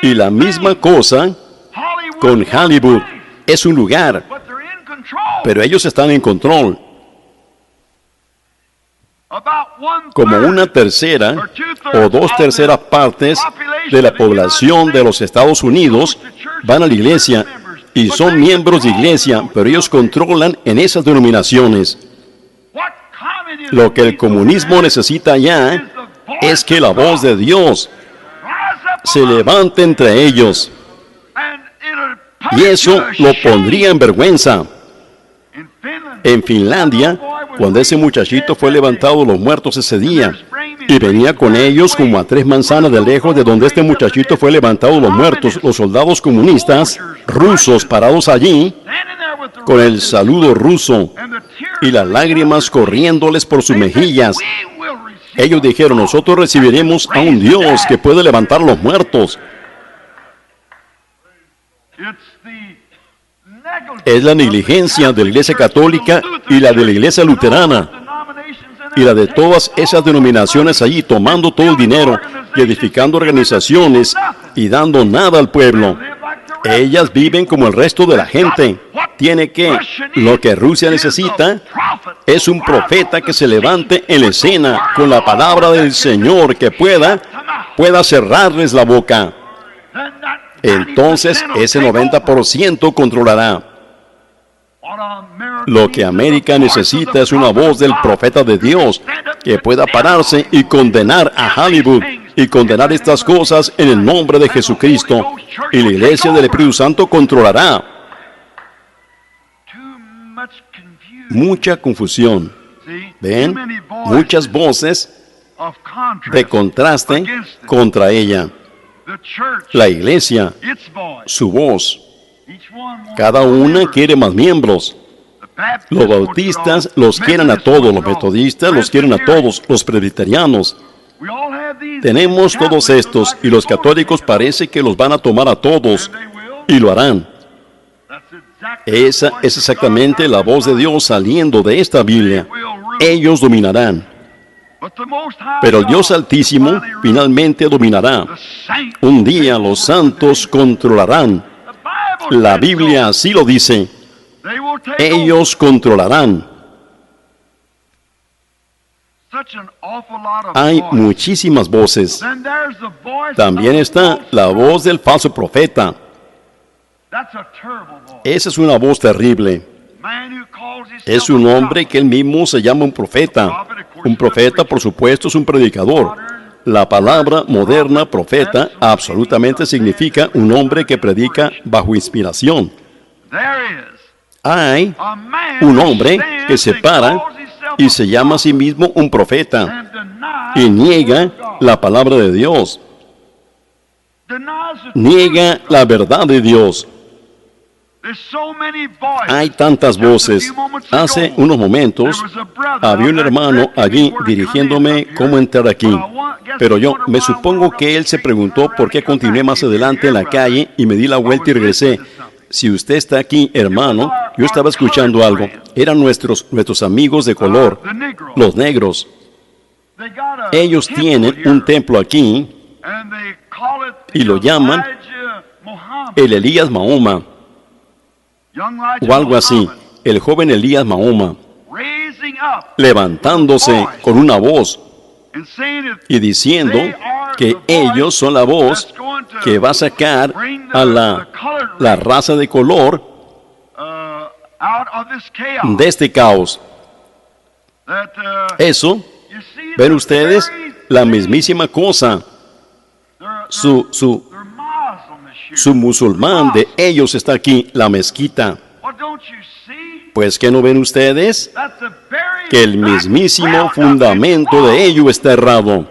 Speaker 1: Y la misma cosa con Hollywood. Es un lugar, pero ellos están en control. Como 1/3 o 2/3 partes de la población de los Estados Unidos van a la iglesia y son miembros de iglesia, pero ellos controlan en esas denominaciones. Lo que el comunismo necesita ya es que la voz de Dios se levante entre ellos. Y eso lo pondría en vergüenza. En Finlandia, cuando ese muchachito fue levantado de los muertos ese día, y venía con ellos como a 3 manzanas de lejos de donde este muchachito fue levantado de los muertos, los soldados comunistas rusos parados allí, con el saludo ruso y las lágrimas corriéndoles por sus mejillas. Ellos dijeron, nosotros recibiremos a un Dios que puede levantar a los muertos. Es la negligencia de la Iglesia Católica y la de la Iglesia Luterana y la de todas esas denominaciones allí, tomando todo el dinero y edificando organizaciones y dando nada al pueblo. Ellas viven como el resto de la gente. Lo que Rusia necesita es un profeta que se levante en la escena con la palabra del Señor, que pueda cerrarles la boca. Entonces ese 90% controlará. Lo que América necesita es una voz del profeta de Dios que pueda pararse y condenar a Hollywood y condenar estas cosas en el nombre de Jesucristo. Y la iglesia del Espíritu Santo controlará. Mucha confusión. ¿Ven? Muchas voces de contraste contra ella. La iglesia, su voz. Cada una quiere más miembros. Los bautistas los quieren a todos, los metodistas los quieren a todos, los presbiterianos. Tenemos todos estos y los católicos parece que los van a tomar a todos y lo harán. Esa es exactamente la voz de Dios saliendo de esta Biblia. Ellos dominarán. Pero el Dios Altísimo finalmente dominará. Un día los santos controlarán. La Biblia así lo dice. Ellos controlarán. Hay muchísimas voces. También está la voz del falso profeta. Esa es una voz terrible. Es un hombre que él mismo se llama un profeta. Un profeta, por supuesto, es un predicador. La palabra moderna, profeta, absolutamente significa un hombre que predica bajo inspiración. Hay un hombre que se para y se llama a sí mismo un profeta y niega la palabra de Dios. Niega la verdad de Dios. Hay tantas voces. Hace unos momentos había un hermano allí dirigiéndome cómo entrar aquí. Pero yo me supongo que él se preguntó por qué continué más adelante en la calle y me di la vuelta y regresé. Si usted está aquí, hermano, yo estaba escuchando algo. Eran nuestros amigos de color, los negros. Ellos tienen un templo aquí y lo llaman el Elías Mahoma o algo así, el joven Elías Mahoma, levantándose con una voz y diciendo que ellos son la voz que va a sacar a la raza de color de este caos. Eso, ven ustedes, la mismísima cosa. Su musulmán de ellos está aquí, la mezquita. Pues, ¿qué no ven ustedes? Que el mismísimo fundamento de ello está errado.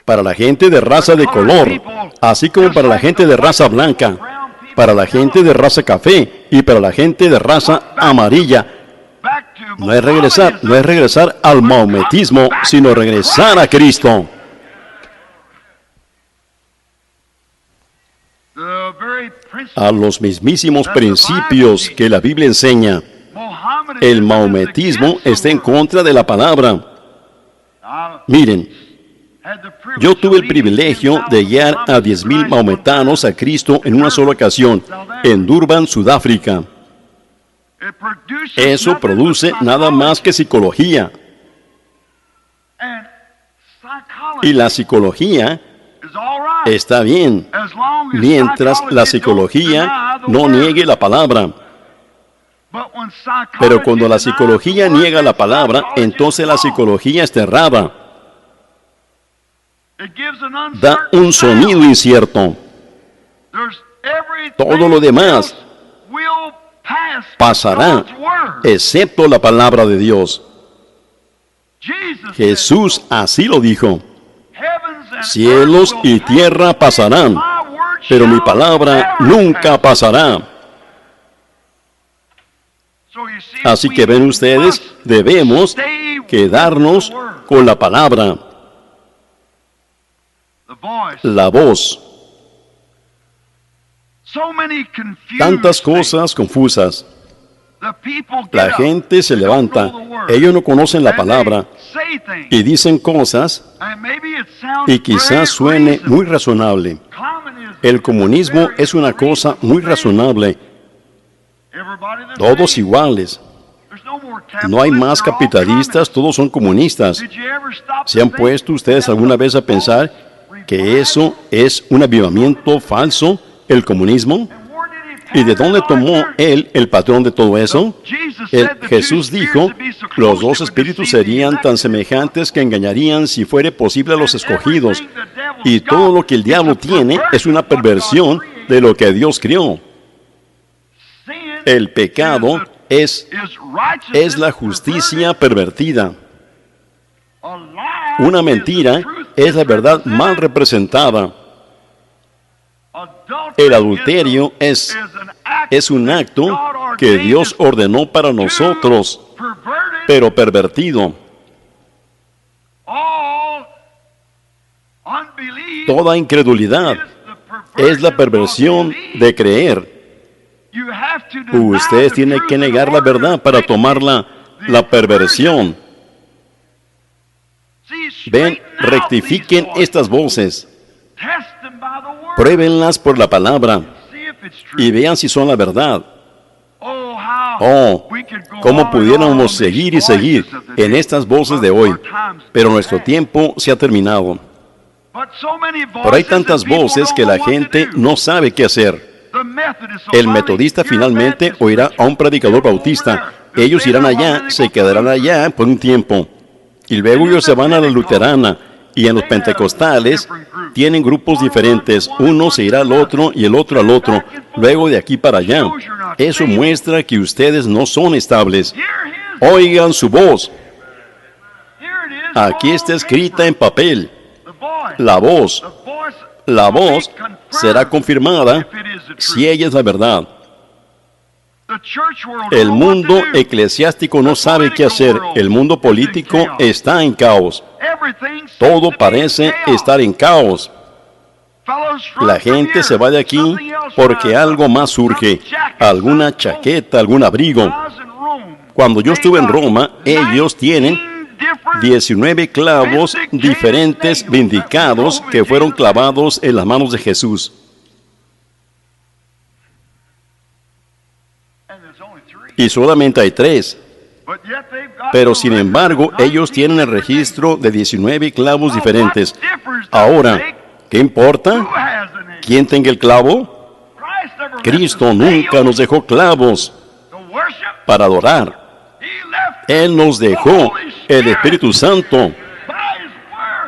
Speaker 1: Para la gente de raza de color, así como para la gente de raza blanca, para la gente de raza café y para la gente de raza amarilla. No es regresar al maometismo, sino regresar a Cristo. A los mismísimos principios que la Biblia enseña. El maometismo está en contra de la palabra. Miren, yo tuve el privilegio de guiar a 10,000 maometanos a Cristo en una sola ocasión, en Durban, Sudáfrica. Eso produce nada más que psicología. Y la psicología está bien, mientras la psicología no niegue la palabra. Pero cuando la psicología niega la palabra, entonces la psicología está errada. Da un sonido incierto. Todo lo demás pasará, excepto la palabra de Dios. Jesús así lo dijo. Cielos y tierra pasarán, pero mi palabra nunca pasará. Así que ven ustedes, debemos quedarnos con la palabra. La voz. Tantas cosas confusas. La gente se levanta, ellos no conocen la palabra y dicen cosas y quizás suene muy razonable. El comunismo es una cosa muy razonable. Todos iguales. No hay más capitalistas, todos son comunistas. ¿Se han puesto ustedes alguna vez a pensar que eso es un avivamiento falso, el comunismo? ¿Y de dónde tomó él el patrón de todo eso? Jesús dijo, los dos espíritus serían tan semejantes que engañarían si fuere posible a los escogidos. Y todo lo que el diablo tiene es una perversión de lo que Dios creó. El pecado es la justicia pervertida. Una mentira es la verdad mal representada. El adulterio es un acto que Dios ordenó para nosotros, pero pervertido. Toda incredulidad es la perversión de creer. Ustedes tienen que negar la verdad para tomar la perversión. Ven, rectifiquen estas voces. Pruébenlas por la palabra y vean si son la verdad. Oh, cómo pudiéramos seguir y seguir en estas voces de hoy, pero nuestro tiempo se ha terminado. Pero hay tantas voces que la gente no sabe qué hacer. El metodista finalmente oirá a un predicador bautista. Ellos irán allá, se quedarán allá por un tiempo. Y luego ellos se van a la luterana. Y en los pentecostales tienen grupos diferentes. Uno se irá al otro y el otro al otro. Luego de aquí para allá. Eso muestra que ustedes no son estables. Oigan su voz. Aquí está escrita en papel. La voz. La voz será confirmada si ella es la verdad. El mundo eclesiástico no sabe qué hacer. El mundo político está en caos. Todo parece estar en caos. La gente se va de aquí porque algo más surge. Alguna chaqueta, algún abrigo. Cuando yo estuve en Roma, ellos tienen 19 clavos diferentes vindicados que fueron clavados en las manos de Jesús. Y solamente hay 3. Pero sin embargo, ellos tienen el registro de 19 clavos diferentes. Ahora, ¿qué importa? ¿Quién tenga el clavo? Cristo nunca nos dejó clavos para adorar. Él nos dejó el Espíritu Santo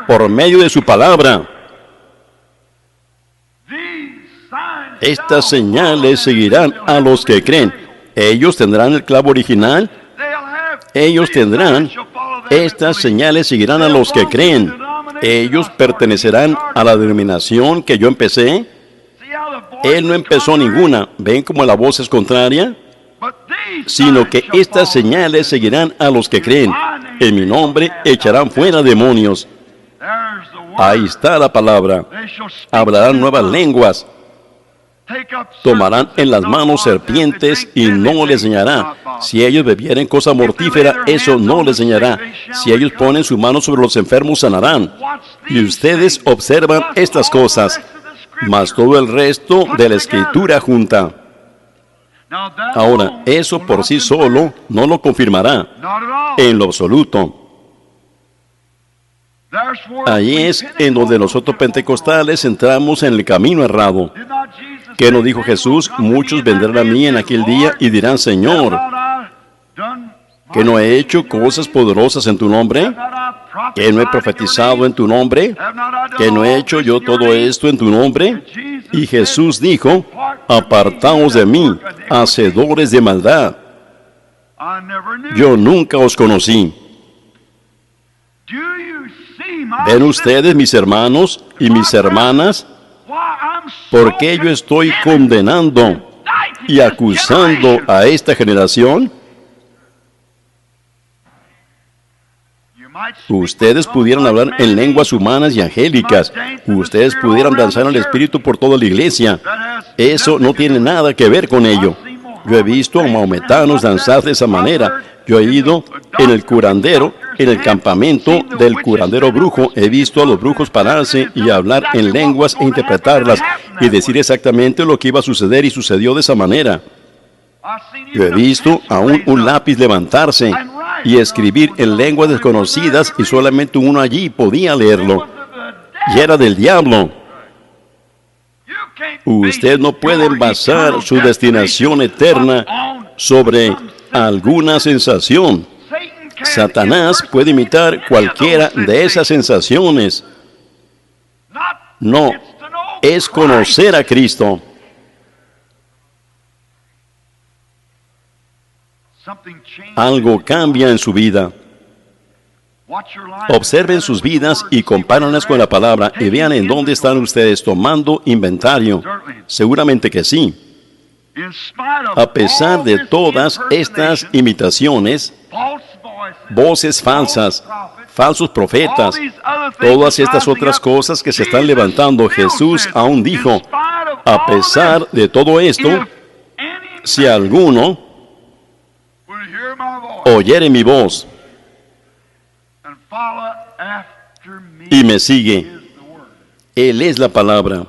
Speaker 1: por medio de su palabra. Estas señales seguirán a los que creen. Ellos tendrán el clavo original. Ellos tendrán. Estas señales seguirán a los que creen. Ellos pertenecerán a la denominación que yo empecé. Él no empezó ninguna. ¿Ven cómo la voz es contraria? Sino que estas señales seguirán a los que creen. En mi nombre echarán fuera demonios. Ahí está la palabra. Hablarán nuevas lenguas. Tomarán en las manos serpientes y no les dañará. Si ellos bebieren cosa mortífera, eso no les dañará. Si ellos ponen su mano sobre los enfermos, sanarán. Y ustedes observan estas cosas, mas todo el resto de la Escritura junta. Ahora, eso por sí solo no lo confirmará en lo absoluto. Ahí es en donde nosotros pentecostales entramos en el camino errado. ¿Qué nos dijo Jesús? Muchos vendrán a mí en aquel día y dirán, Señor, ¿que no he hecho cosas poderosas en tu nombre? ¿Que no he profetizado en tu nombre? ¿Que no he hecho yo todo esto en tu nombre? Y Jesús dijo, apartaos de mí, hacedores de maldad. Yo nunca os conocí. ¿Ven ustedes, mis hermanos y mis hermanas, por qué yo estoy condenando y acusando a esta generación? Ustedes pudieran hablar en lenguas humanas y angélicas. Ustedes pudieran danzar en el Espíritu por toda la iglesia. Eso no tiene nada que ver con ello. Yo he visto a maometanos danzar de esa manera. Yo he ido en el curandero, en el campamento del curandero brujo. He visto a los brujos pararse y hablar en lenguas e interpretarlas y decir exactamente lo que iba a suceder, y sucedió de esa manera. Yo he visto aún un lápiz levantarse y escribir en lenguas desconocidas, y solamente uno allí podía leerlo. Y era del diablo. Usted no puede basar su destinación eterna sobre alguna sensación. Satanás puede imitar cualquiera de esas sensaciones. No, es conocer a Cristo. Algo cambia en su vida. Observen sus vidas y compárenlas con la palabra y vean en dónde están ustedes tomando inventario. Seguramente que sí. A pesar de todas estas imitaciones, voces falsas, falsos profetas, todas estas otras cosas que se están levantando, Jesús aún dijo, a pesar de todo esto, si alguno oyere mi voz y me sigue, Él es la palabra.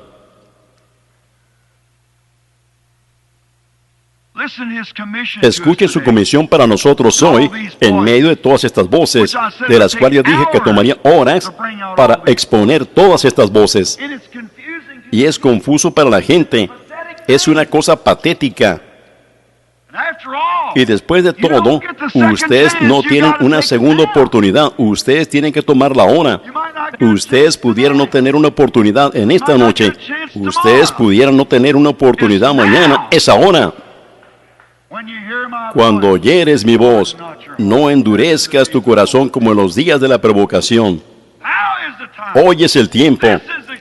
Speaker 1: Escuchen su comisión para nosotros hoy, en medio de todas estas voces, de las cuales yo dije que tomaría horas para exponer todas estas voces. Y es confuso para la gente, es una cosa patética. Y después de todo, ustedes no tienen una segunda oportunidad, ustedes tienen que tomarla ahora. Ustedes pudieran no tener una oportunidad en esta noche, ustedes pudieran no tener una oportunidad mañana, es ahora. Cuando oyeres mi voz, no endurezcas tu corazón como en los días de la provocación. Hoy es el tiempo,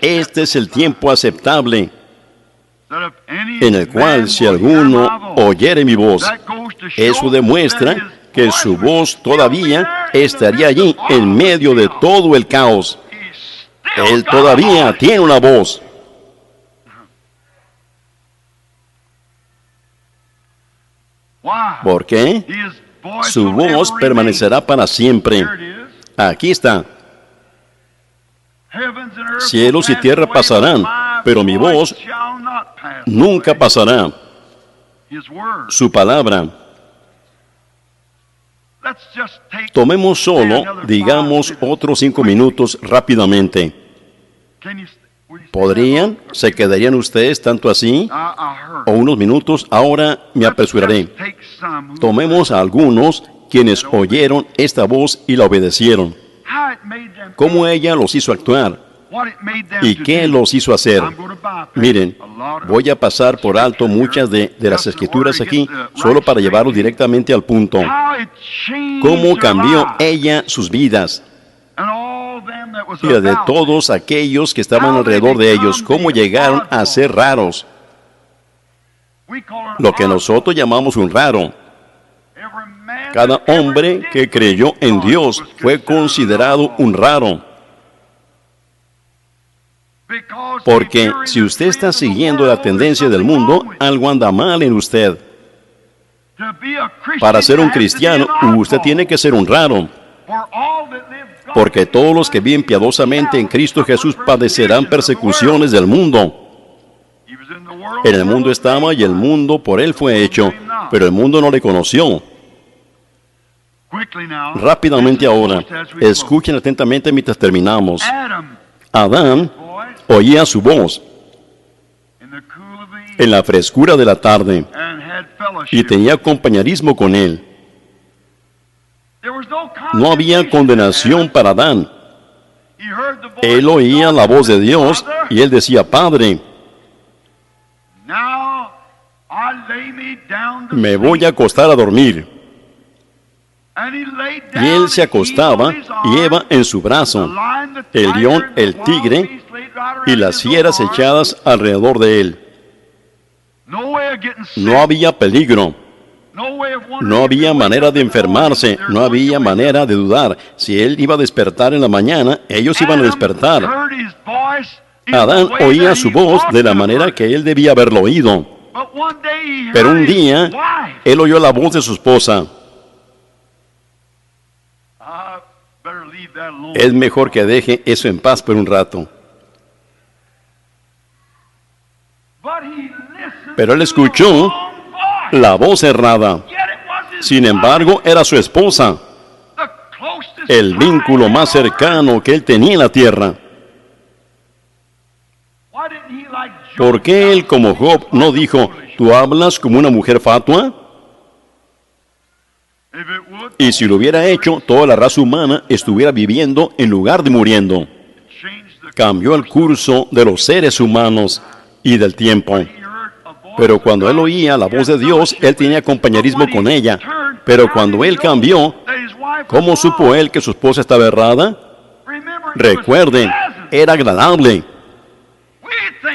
Speaker 1: este es el tiempo aceptable, en el cual si alguno oyere mi voz, eso demuestra que su voz todavía estaría allí en medio de todo el caos. Él todavía tiene una voz. ¿Por qué? Su voz permanecerá para siempre. Aquí está. Cielos y tierra pasarán, pero mi voz nunca pasará. Su palabra. Tomemos solo, digamos, otros 5 minutos rápidamente. ¿Podrían? ¿Se quedarían ustedes tanto así? ¿O unos minutos? Ahora me apresuraré. Tomemos a algunos quienes oyeron esta voz y la obedecieron. ¿Cómo ella los hizo actuar? ¿Y qué los hizo hacer? Miren, voy a pasar por alto muchas de las escrituras aquí, solo para llevarlos directamente al punto. ¿Cómo cambió ella sus vidas? Y de todos aquellos que estaban alrededor de ellos, cómo llegaron a ser raros. lo que nosotros llamamos un raro. Cada hombre que creyó en Dios fue considerado un raro. Porque si usted está siguiendo la tendencia del mundo, algo anda mal en usted. Para ser un cristiano, usted tiene que ser un raro. Porque todos los que viven piadosamente en Cristo Jesús padecerán persecuciones del mundo. En el mundo estaba y el mundo por él fue hecho, pero el mundo no le conoció. Rápidamente ahora, escuchen atentamente mientras terminamos. Adán oía su voz en la frescura de la tarde y tenía compañerismo con él. No había condenación para Adán. Él oía la voz de Dios y él decía, Padre, me voy a acostar a dormir. Y él se acostaba y Eva en su brazo, el león, el tigre y las fieras echadas alrededor de él. No había peligro. No había manera de enfermarse, no había manera de dudar. Si él iba a despertar en la mañana, ellos iban a despertar. Adán oía su voz de la manera que él debía haberlo oído. Pero un día, él oyó la voz de su esposa. Es mejor que deje eso en paz por un rato. Pero él escuchó la voz errada. Sin embargo, era su esposa, el vínculo más cercano que él tenía en la tierra. ¿Por qué él, como Job, no dijo, tú hablas como una mujer fatua? Y si lo hubiera hecho, toda la raza humana estuviera viviendo en lugar de muriendo. Cambió el curso de los seres humanos y del tiempo. Pero cuando él oía la voz de Dios, él tenía compañerismo con ella. Pero cuando él cambió, ¿cómo supo él que su esposa estaba errada? Recuerden, era agradable.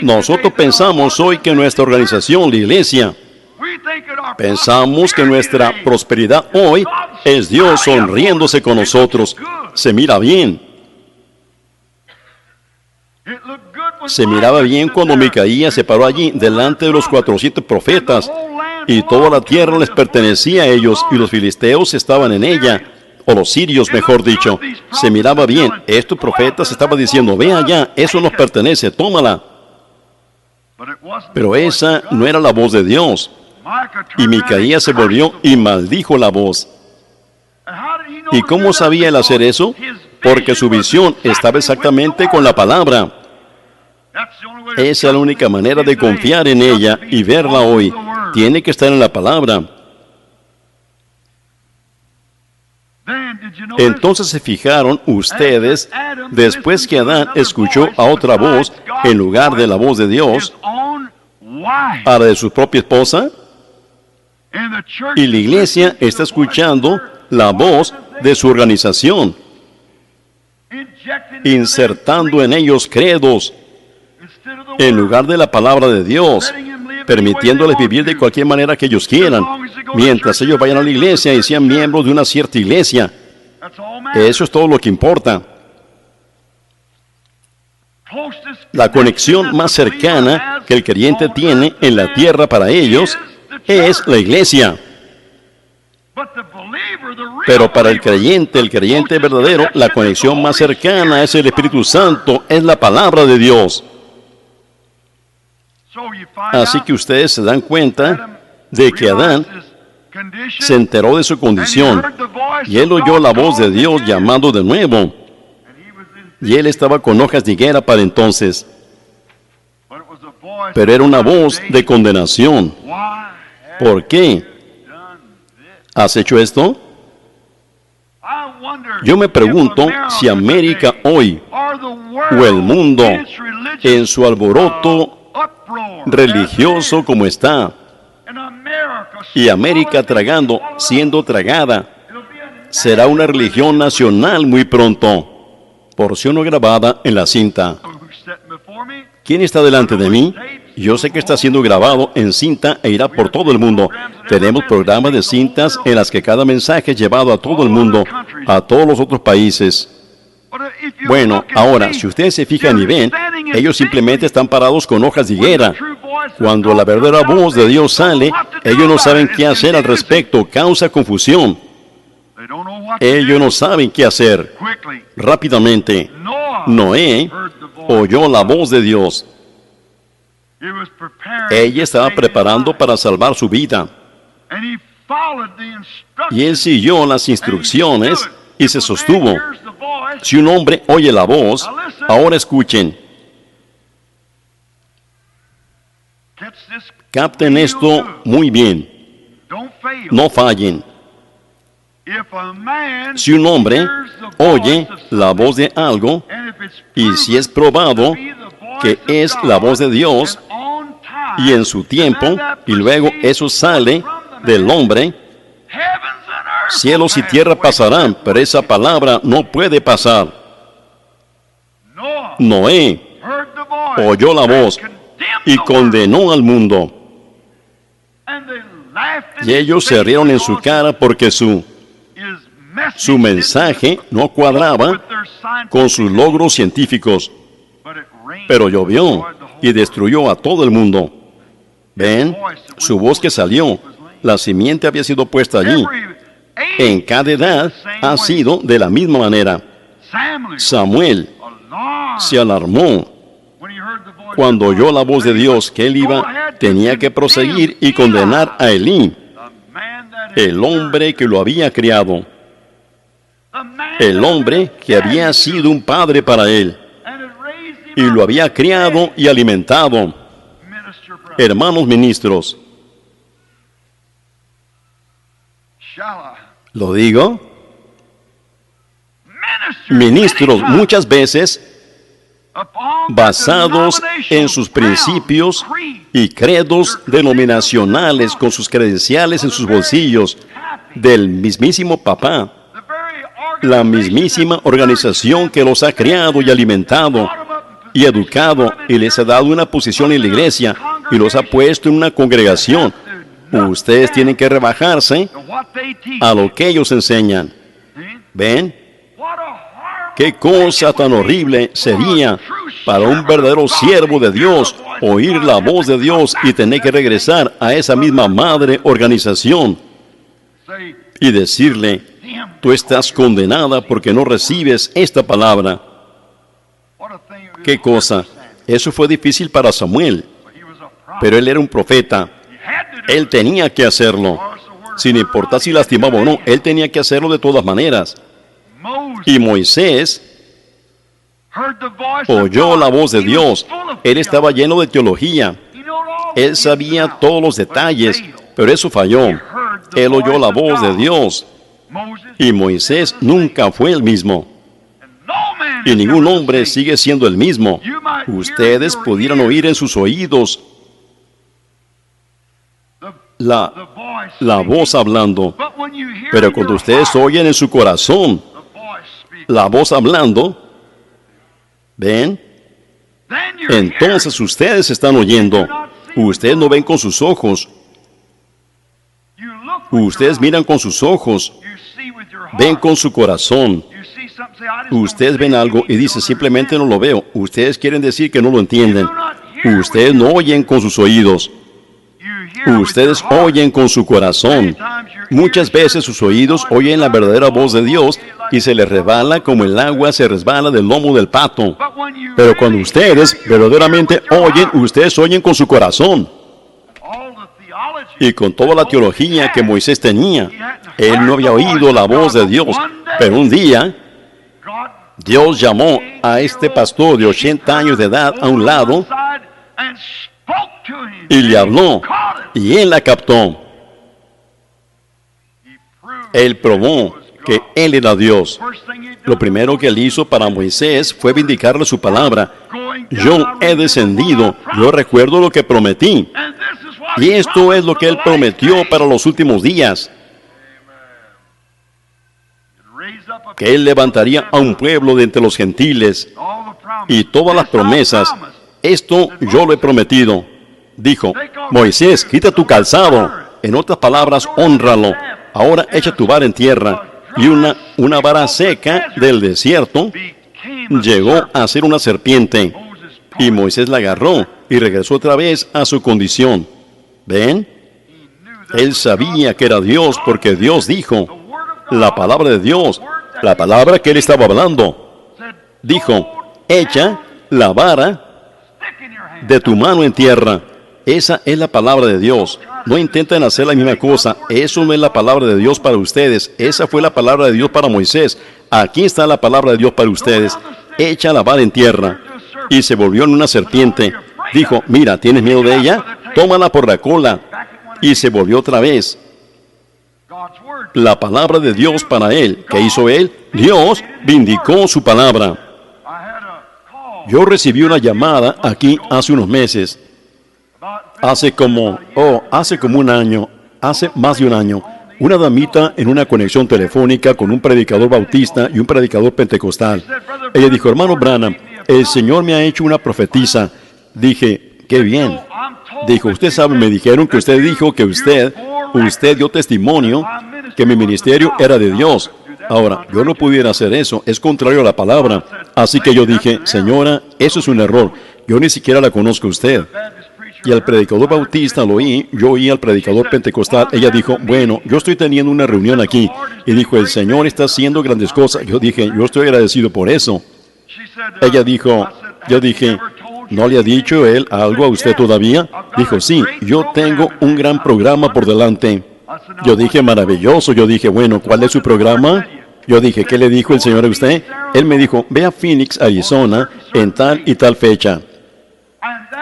Speaker 1: Nosotros pensamos hoy que nuestra organización, la iglesia, pensamos que nuestra prosperidad hoy es Dios sonriéndose con nosotros. Se mira bien. Se miraba bien cuando Micaías se paró allí delante de los 400 profetas y toda la tierra les pertenecía a ellos y los filisteos estaban en ella, o los sirios mejor dicho. Se miraba bien. Estos profetas estaban diciendo, ve allá, eso nos pertenece, tómala. Pero esa no era la voz de Dios. Y Micaías se volvió y maldijo la voz. ¿Y cómo sabía él hacer eso? Porque su visión estaba exactamente con la palabra. Esa es la única manera de confiar en ella y verla hoy. Tiene que estar en la palabra. Entonces se fijaron ustedes, después que Adán escuchó a otra voz en lugar de la voz de Dios, a la de su propia esposa, y la iglesia está escuchando la voz de su organización, insertando en ellos credos en lugar de la palabra de Dios, permitiéndoles vivir de cualquier manera que ellos quieran, mientras ellos vayan a la iglesia y sean miembros de una cierta iglesia. Eso es todo lo que importa. La conexión más cercana que el creyente tiene en la tierra para ellos es la iglesia. Pero para el creyente verdadero, la conexión más cercana es el Espíritu Santo, es la palabra de Dios. Así que ustedes se dan cuenta de que Adán se enteró de su condición y él oyó la voz de Dios llamando de nuevo. Y él estaba con hojas de higuera para entonces. Pero era una voz de condenación. ¿Por qué? ¿Has hecho esto? Yo me pregunto si América hoy, o el mundo, en su alboroto religioso como está, y América tragando, siendo tragada, será una religión nacional muy pronto. Porción grabada en la cinta. ¿Quién está delante de mí? yo sé que está siendo grabado en cinta e irá por todo el mundo. Tenemos programas de cintas en las que cada mensaje es llevado a todo el mundo, a todos los otros países. Bueno, ahora, si ustedes se fijan y ven, ellos simplemente están parados con hojas de higuera. Cuando la verdadera voz de Dios sale, ellos no saben qué hacer al respecto, causa confusión. Ellos no saben qué hacer. Rápidamente, Noé oyó la voz de Dios. Ella estaba preparando para salvar su vida. Y él siguió las instrucciones y se sostuvo. Si un hombre oye la voz, ahora escuchen. Capten esto muy bien. No fallen. Si un hombre oye la voz de algo, y si es probado que es la voz de Dios, y en su tiempo, y luego eso sale del hombre, cielos y tierra pasarán, pero esa palabra no puede pasar. Noé oyó la voz y condenó al mundo. Y ellos se rieron en su cara porque su mensaje no cuadraba con sus logros científicos. Pero llovió y destruyó a todo el mundo. ¿Ven? Su voz que salió, la simiente había sido puesta allí. En cada edad ha sido de la misma manera. Samuel se alarmó cuando oyó la voz de Dios que él tenía que proseguir y condenar a Elí, el hombre que lo había criado, el hombre que había sido un padre para él y lo había criado y alimentado. Hermanos ministros, ¿lo digo? Ministros muchas veces basados en sus principios y credos denominacionales con sus credenciales en sus bolsillos del mismísimo papá, la mismísima organización que los ha criado y alimentado y educado y les ha dado una posición en la iglesia y los ha puesto en una congregación. Ustedes tienen que rebajarse a lo que ellos enseñan. ¿Ven? ¿Qué cosa tan horrible sería para un verdadero siervo de Dios oír la voz de Dios y tener que regresar a esa misma madre organización y decirle, tú estás condenada porque no recibes esta palabra? ¿Qué cosa? Eso fue difícil para Samuel, pero él era un profeta. Él tenía que hacerlo. Sin importar si lastimaba o no, él tenía que hacerlo de todas maneras. Y Moisés oyó la voz de Dios. Él estaba lleno de teología. Él sabía todos los detalles, pero eso falló. Él oyó la voz de Dios. Y Moisés nunca fue el mismo. Y ningún hombre sigue siendo el mismo. Ustedes pudieran oír en sus oídos la voz hablando, pero cuando ustedes oyen en su corazón la voz hablando, ¿ven? Entonces ustedes están oyendo. Ustedes no ven con sus ojos. Ustedes miran con sus ojos. Ven con su corazón. Ustedes ven algo y dicen, simplemente no lo veo. Ustedes quieren decir que no lo entienden. Ustedes no oyen con sus oídos. Ustedes oyen con su corazón. Muchas veces sus oídos oyen la verdadera voz de Dios y se les resbala como el agua se resbala del lomo del pato. Pero cuando ustedes verdaderamente oyen, ustedes oyen con su corazón. Y con toda la teología que Moisés tenía, él no había oído la voz de Dios. Pero un día, Dios llamó a este pastor de 80 años de edad a un lado y le habló, y él la captó. Él probó que él era Dios. Lo primero que él hizo para Moisés fue vindicarle su palabra. Yo he descendido, yo recuerdo lo que prometí. Y esto es lo que él prometió para los últimos días. Que él levantaría a un pueblo de entre los gentiles. Y todas las promesas, esto yo lo he prometido. Dijo, Moisés, quita tu calzado. En otras palabras, hónralo. Ahora echa tu vara en tierra. Y una vara seca del desierto llegó a ser una serpiente. Y Moisés la agarró y regresó otra vez a su condición. ¿Ven? Él sabía que era Dios porque Dios dijo, la palabra de Dios, la palabra que él estaba hablando, dijo, echa la vara de tu mano en tierra. Esa es la palabra de Dios. No intenten hacer la misma cosa. Eso no es la palabra de Dios para ustedes. Esa fue la palabra de Dios para Moisés. Aquí está la palabra de Dios para ustedes. Echa la vara en tierra. Y se volvió en una serpiente. Dijo, mira, ¿tienes miedo de ella? Tómala por la cola. Y se volvió otra vez. La palabra de Dios para él. ¿Qué hizo él? Dios vindicó su palabra. Yo recibí una llamada aquí hace unos meses. Hace como un año, hace más de un año, una damita en una conexión telefónica con un predicador bautista y un predicador pentecostal. Ella dijo, hermano Branham, el Señor me ha hecho una profetisa. Dije, qué bien. Dijo, usted sabe, me dijeron que usted dijo que usted dio testimonio que mi ministerio era de Dios. Ahora, yo no pudiera hacer eso, es contrario a la palabra. Así que yo dije, señora, eso es un error. Yo ni siquiera la conozco a usted. Y al predicador bautista lo oí, yo oí al predicador pentecostal. Ella dijo, bueno, yo estoy teniendo una reunión aquí. Y dijo, el Señor está haciendo grandes cosas. Yo dije, yo estoy agradecido por eso. Ella dijo, yo dije, ¿no le ha dicho él algo a usted todavía? Dijo, sí, yo tengo un gran programa por delante. Yo dije, maravilloso. Yo dije, bueno, ¿cuál es su programa? Yo dije, ¿qué le dijo el Señor a usted? Él me dijo, ve a Phoenix, Arizona, en tal y tal fecha.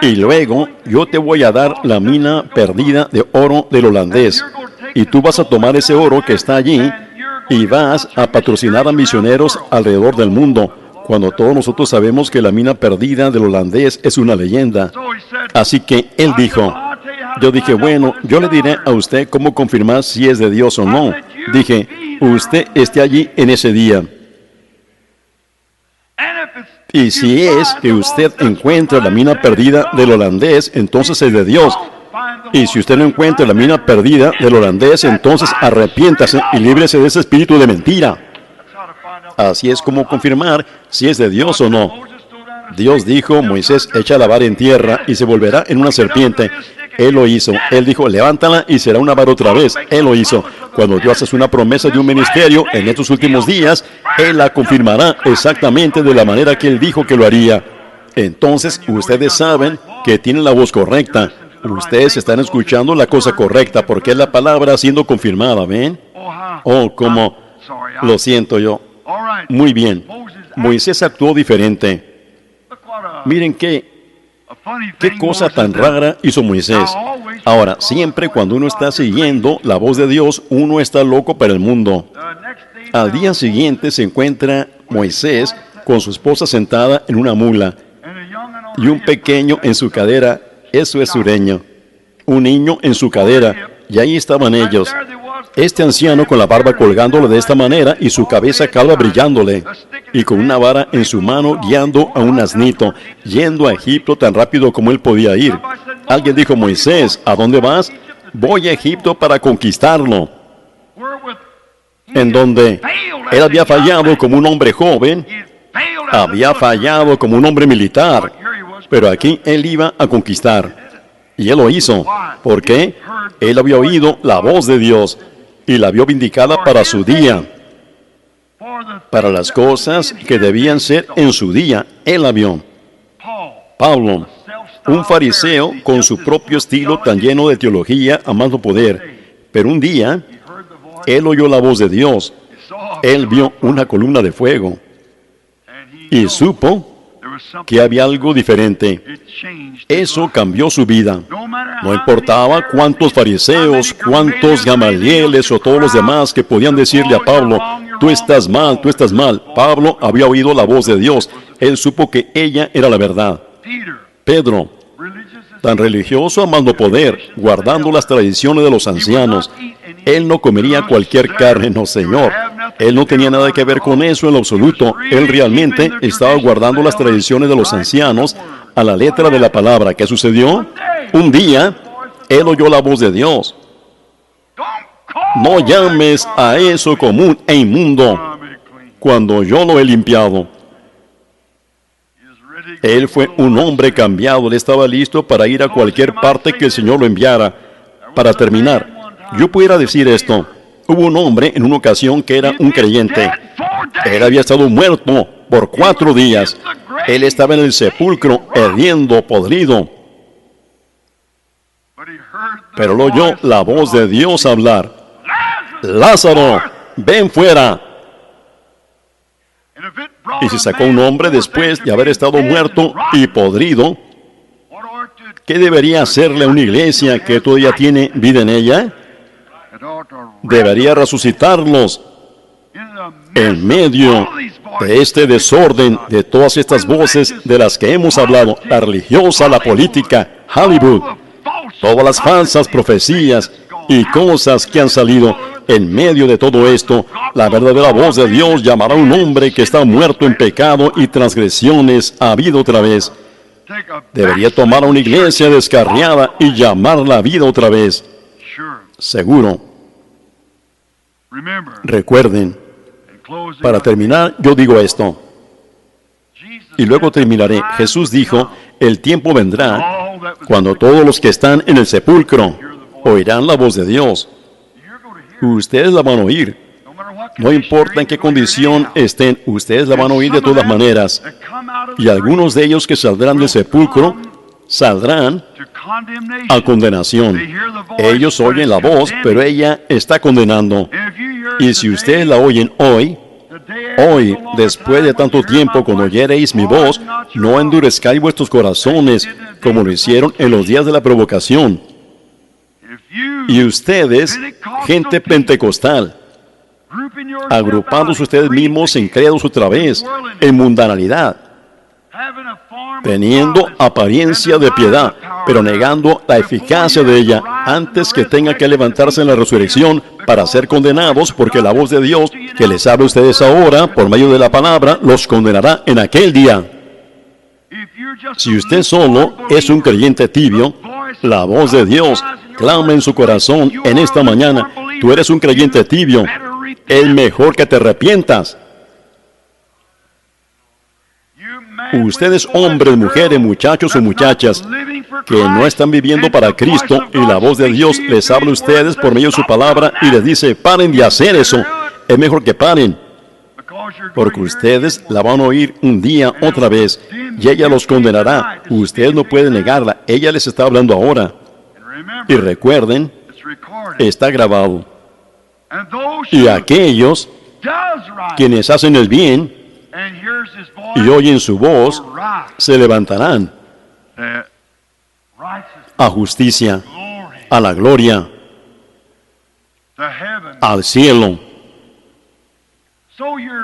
Speaker 1: Y luego yo te voy a dar la mina perdida de oro del holandés. Y tú vas a tomar ese oro que está allí y vas a patrocinar a misioneros alrededor del mundo, cuando todos nosotros sabemos que la mina perdida del holandés es una leyenda. Así que él dijo, yo dije, bueno, yo le diré a usted cómo confirmar si es de Dios o no. Dije, usted esté allí en ese día. Y si es que usted encuentra la mina perdida del holandés, entonces es de Dios. Y si usted no encuentra la mina perdida del holandés, entonces arrepiéntase y líbrese de ese espíritu de mentira. Así es como confirmar si es de Dios o no. Dios dijo, Moisés, echa la vara en tierra y se volverá en una serpiente. Él lo hizo. Él dijo, levántala y será una vara otra vez. Él lo hizo. Cuando Dios hace una promesa de un ministerio en estos últimos días, Él la confirmará exactamente de la manera que Él dijo que lo haría. Entonces, ustedes saben que tienen la voz correcta. Ustedes están escuchando la cosa correcta porque es la palabra siendo confirmada, ¿ven? Oh, como... Lo siento yo. Muy bien. Moisés actuó diferente. Miren qué cosa tan rara hizo Moisés. Ahora, siempre cuando uno está siguiendo la voz de Dios, uno está loco para el mundo. Al día siguiente se encuentra Moisés con su esposa sentada en una mula y un pequeño en su cadera. Eso es sureño. Un niño en su cadera. Y ahí estaban ellos. Este anciano con la barba colgándole de esta manera y su cabeza calva brillándole, y con una vara en su mano guiando a un asnito, yendo a Egipto tan rápido como él podía ir. Alguien dijo, Moisés, ¿a dónde vas? Voy a Egipto para conquistarlo. En donde él había fallado como un hombre joven, había fallado como un hombre militar, pero aquí él iba a conquistar. Y él lo hizo. ¿Por qué? Él había oído la voz de Dios y la vio vindicada para su día. Para las cosas que debían ser en su día, él la vio. Pablo, un fariseo con su propio estilo tan lleno de teología, amando poder. Pero un día, él oyó la voz de Dios. Él vio una columna de fuego y supo que había algo diferente. Eso cambió su vida. No importaba cuántos fariseos, cuántos gamalieles o todos los demás que podían decirle a Pablo, tú estás mal, tú estás mal. Pablo había oído la voz de Dios. Él supo que ella era la verdad. Pedro, tan religioso, amando poder, guardando las tradiciones de los ancianos. Él no comería cualquier carne, no, Señor. Él no tenía nada que ver con eso en lo absoluto. Él realmente estaba guardando las tradiciones de los ancianos, a la letra de la palabra. ¿Qué sucedió? Un día, él oyó la voz de Dios. No llames a eso común e inmundo cuando yo lo he limpiado. Él fue un hombre cambiado. Él estaba listo para ir a cualquier parte que el Señor lo enviara. Para terminar, yo pudiera decir esto. Hubo un hombre en una ocasión que era un creyente. Él había estado muerto por 4 días. Él estaba en el sepulcro, hediendo, podrido. Pero lo oyó la voz de Dios hablar. Lázaro, ven fuera. Y se sacó un hombre después de haber estado muerto y podrido. ¿Qué debería hacerle a una iglesia que todavía tiene vida en ella? Debería resucitarlos en medio de este desorden, de todas estas voces de las que hemos hablado, la religiosa, la política, Hollywood, todas las falsas profecías y cosas que han salido. En medio de todo esto, la verdadera voz de Dios llamará a un hombre que está muerto en pecado y transgresiones a vida otra vez. Debería tomar a una iglesia descarriada y llamarla a vida otra vez. Seguro. Recuerden, para terminar, yo digo esto. Y luego terminaré. Jesús dijo, el tiempo vendrá cuando todos los que están en el sepulcro oirán la voz de Dios. Ustedes la van a oír. No importa en qué condición estén, ustedes la van a oír de todas maneras. Y algunos de ellos que saldrán del sepulcro, saldrán a condenación. Ellos oyen la voz, pero ella está condenando. Y si ustedes la oyen hoy, después de tanto tiempo, cuando oyereis mi voz, no endurezcáis vuestros corazones, como lo hicieron en los días de la provocación. Y ustedes, gente pentecostal, agrupados ustedes mismos en credos otra vez, en mundanalidad, teniendo apariencia de piedad, pero negando la eficacia de ella, antes que tengan que levantarse en la resurrección para ser condenados, porque la voz de Dios que les habla a ustedes ahora, por medio de la palabra, los condenará en aquel día. Si usted solo es un creyente tibio, la voz de Dios clama en su corazón en esta mañana. Tú eres un creyente tibio. Es mejor que te arrepientas. Ustedes, hombres, mujeres, muchachos o muchachas, que no están viviendo para Cristo, y la voz de Dios les habla a ustedes por medio de su palabra y les dice, paren de hacer eso. Es mejor que paren, porque ustedes la van a oír un día otra vez, y ella los condenará. Ustedes no pueden negarla. Ella les está hablando ahora. Y recuerden, está grabado. Y aquellos quienes hacen el bien y oyen su voz, se levantarán a justicia, a la gloria, al cielo.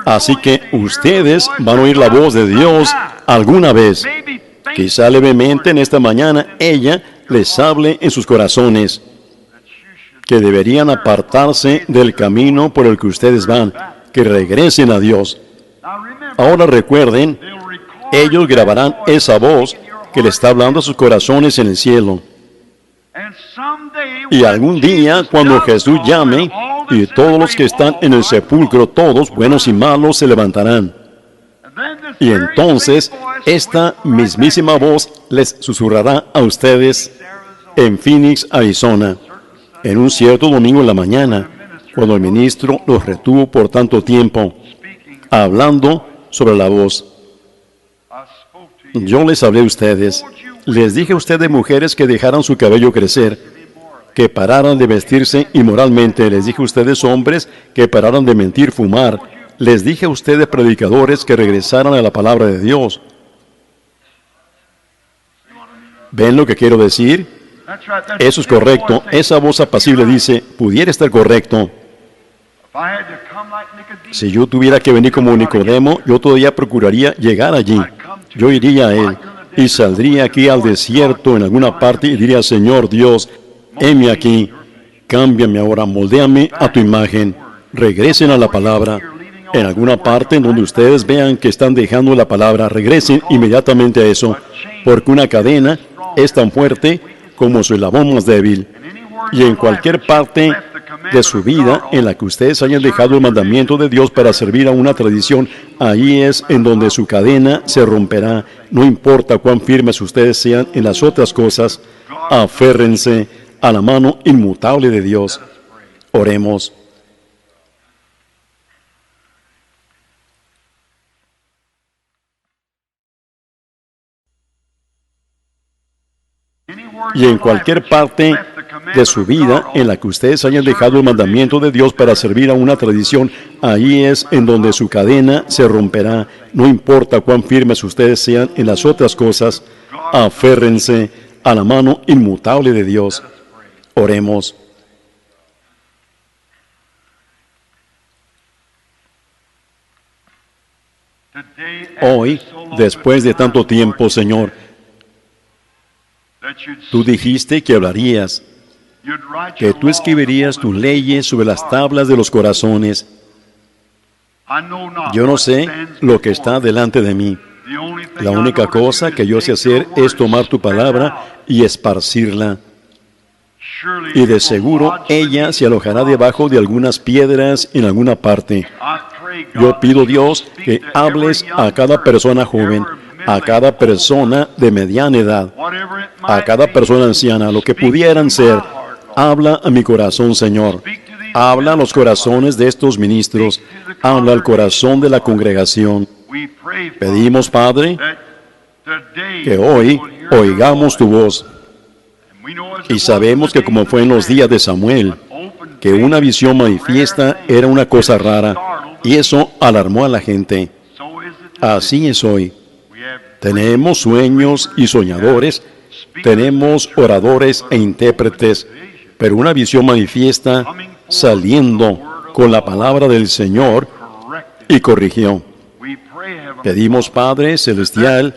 Speaker 1: Así que ustedes van a oír la voz de Dios alguna vez. Quizá levemente en esta mañana ella les hable en sus corazones que deberían apartarse del camino por el que ustedes van, que regresen a Dios. Ahora recuerden, ellos grabarán esa voz que le está hablando a sus corazones en el cielo. Y algún día, cuando Jesús llame, y todos los que están en el sepulcro, todos, buenos y malos, se levantarán. Y entonces, esta mismísima voz les susurrará a ustedes en Phoenix, Arizona, en un cierto domingo en la mañana, cuando el ministro los retuvo por tanto tiempo, hablando sobre la voz. Yo les hablé a ustedes, les dije a ustedes, mujeres, que dejaran su cabello crecer, que pararan de vestirse inmoralmente. Les dije a ustedes, hombres, que pararan de mentir, fumar. Les dije a ustedes, predicadores, que regresaran a la palabra de Dios. ¿Ven lo que quiero decir? Eso es correcto. Esa voz apacible dice, pudiera estar correcto. Si yo tuviera que venir como Nicodemo, yo todavía procuraría llegar allí. Yo iría a él y saldría aquí al desierto en alguna parte y diría, Señor Dios, heme aquí, cámbiame ahora, moldéame a tu imagen. Regresen a la palabra. En alguna parte en donde ustedes vean que están dejando la palabra, regresen inmediatamente a eso, porque una cadena es tan fuerte como su eslabón más débil. Y en cualquier parte de su vida en la que ustedes hayan dejado el mandamiento de Dios para servir a una tradición, ahí es en donde su cadena se romperá. No importa cuán firmes ustedes sean en las otras cosas, aférrense a la mano inmutable de Dios. Oremos. Y en cualquier parte de su vida en la que ustedes hayan dejado el mandamiento de Dios para servir a una tradición, ahí es en donde su cadena se romperá. No importa cuán firmes ustedes sean en las otras cosas, aférrense a la mano inmutable de Dios. Oremos. Hoy, después de tanto tiempo, Señor, tú dijiste que hablarías, que tú escribirías tus leyes sobre las tablas de los corazones. Yo no sé lo que está delante de mí. La única cosa que yo sé hacer es tomar tu palabra y esparcirla. Y de seguro ella se alojará debajo de algunas piedras en alguna parte. Yo pido, Dios, que hables a cada persona joven, a cada persona de mediana edad, a cada persona anciana, lo que pudieran ser. Habla a mi corazón, Señor. Habla a los corazones de estos ministros. Habla al corazón de la congregación. Pedimos, Padre, que hoy oigamos tu voz. Y sabemos que como fue en los días de Samuel, que una visión manifiesta era una cosa rara, y eso alarmó a la gente. Así es hoy. Tenemos sueños y soñadores, tenemos oradores e intérpretes, pero una visión manifiesta saliendo con la palabra del Señor y corrigió. Pedimos, Padre Celestial,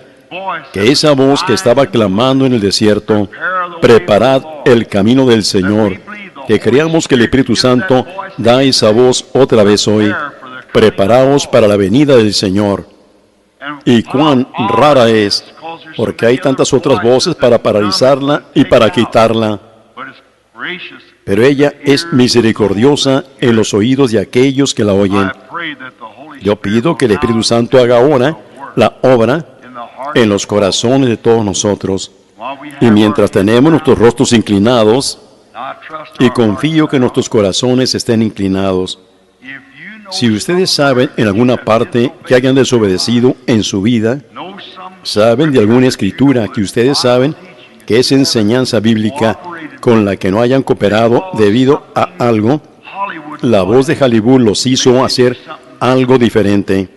Speaker 1: que esa voz que estaba clamando en el desierto, preparad el camino del Señor, que creamos que el Espíritu Santo da esa voz otra vez hoy. Preparaos para la venida del Señor. Y cuán rara es, porque hay tantas otras voces para paralizarla y para quitarla. Pero ella es misericordiosa en los oídos de aquellos que la oyen. Yo pido que el Espíritu Santo haga ahora la obra en los corazones de todos nosotros. Y mientras tenemos nuestros rostros inclinados, y confío que nuestros corazones estén inclinados, si ustedes saben en alguna parte que hayan desobedecido en su vida, saben de alguna escritura que ustedes saben que es enseñanza bíblica con la que no hayan cooperado debido a algo, la voz de Hollywood los hizo hacer algo diferente.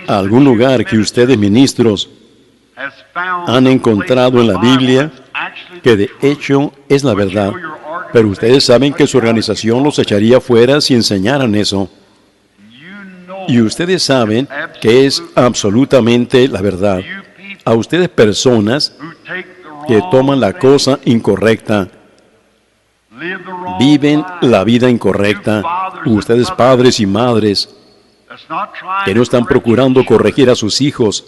Speaker 1: Algún lugar que ustedes ministros han encontrado en la Biblia que de hecho es la verdad, pero ustedes saben que su organización los echaría fuera si enseñaran eso. Y ustedes saben que es absolutamente la verdad. A ustedes personas que toman la cosa incorrecta, viven la vida incorrecta, ustedes padres y madres que no están procurando corregir a sus hijos,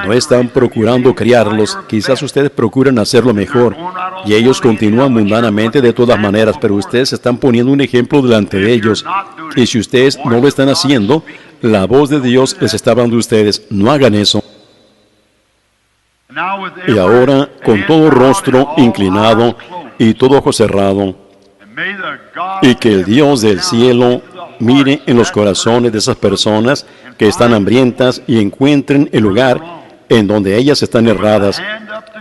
Speaker 1: no están procurando criarlos, quizás ustedes procuran hacerlo mejor y ellos continúan mundanamente de todas maneras, pero ustedes están poniendo un ejemplo delante de ellos y si ustedes no lo están haciendo, la voz de Dios les está hablando a ustedes, no hagan eso. Y ahora, con todo rostro inclinado y todo ojo cerrado, y que el Dios del cielo mire en los corazones de esas personas que están hambrientas y encuentren el lugar en donde ellas están erradas,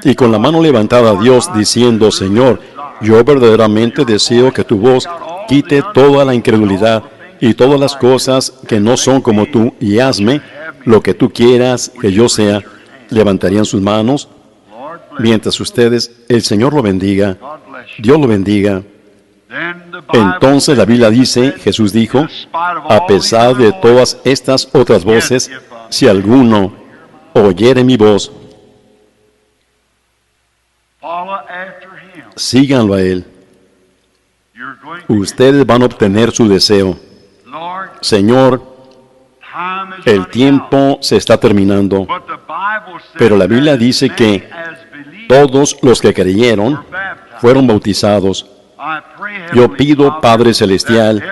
Speaker 1: y con la mano levantada a Dios diciendo, Señor, yo verdaderamente deseo que tu voz quite toda la incredulidad y todas las cosas que no son como tú, y hazme lo que tú quieras que yo sea. Levantarían sus manos mientras ustedes, el Señor lo bendiga, Dios lo bendiga. Entonces la Biblia dice, Jesús dijo, a pesar de todas estas otras voces, si alguno oyere mi voz, síganlo a él. ustedes van a obtener su deseo. Señor, el tiempo se está terminando, pero la Biblia dice que todos los que creyeron fueron bautizados. Yo pido, Padre Celestial,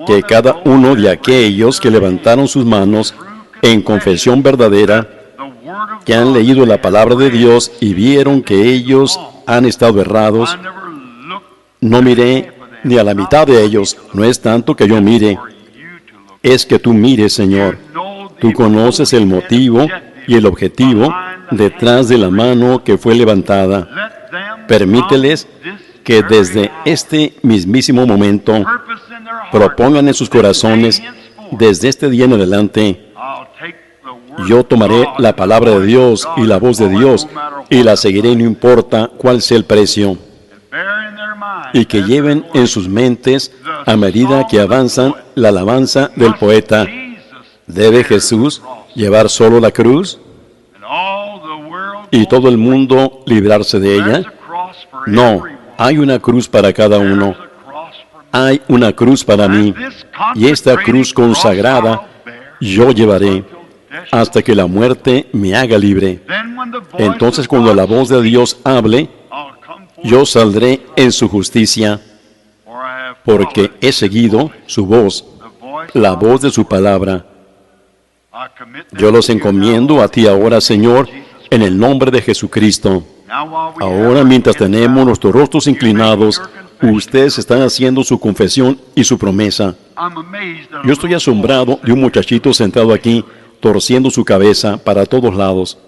Speaker 1: que cada uno de aquellos que levantaron sus manos en confesión verdadera, que han leído la palabra de Dios y vieron que ellos han estado errados, no miré ni a la mitad de ellos. No es tanto que yo mire, es que tú mires, Señor. Tú conoces el motivo y el objetivo detrás de la mano que fue levantada. Permíteles que desde este mismísimo momento propongan en sus corazones, desde este día en adelante, yo tomaré la palabra de Dios y la voz de Dios y la seguiré, no importa cuál sea el precio. Y que lleven en sus mentes, a medida que avanzan, la alabanza del poeta: ¿debe Jesús llevar solo la cruz y todo el mundo librarse de ella? No, hay una cruz para cada uno. Hay una cruz para mí, y esta cruz consagrada yo llevaré hasta que la muerte me haga libre. Entonces, cuando la voz de Dios hable, yo saldré en su justicia, porque he seguido su voz, la voz de su palabra. Yo los encomiendo a ti ahora, Señor, en el nombre de Jesucristo. Ahora, mientras tenemos nuestros rostros inclinados, ustedes están haciendo su confesión y su promesa. Yo estoy asombrado de un muchachito sentado aquí, torciendo su cabeza para todos lados.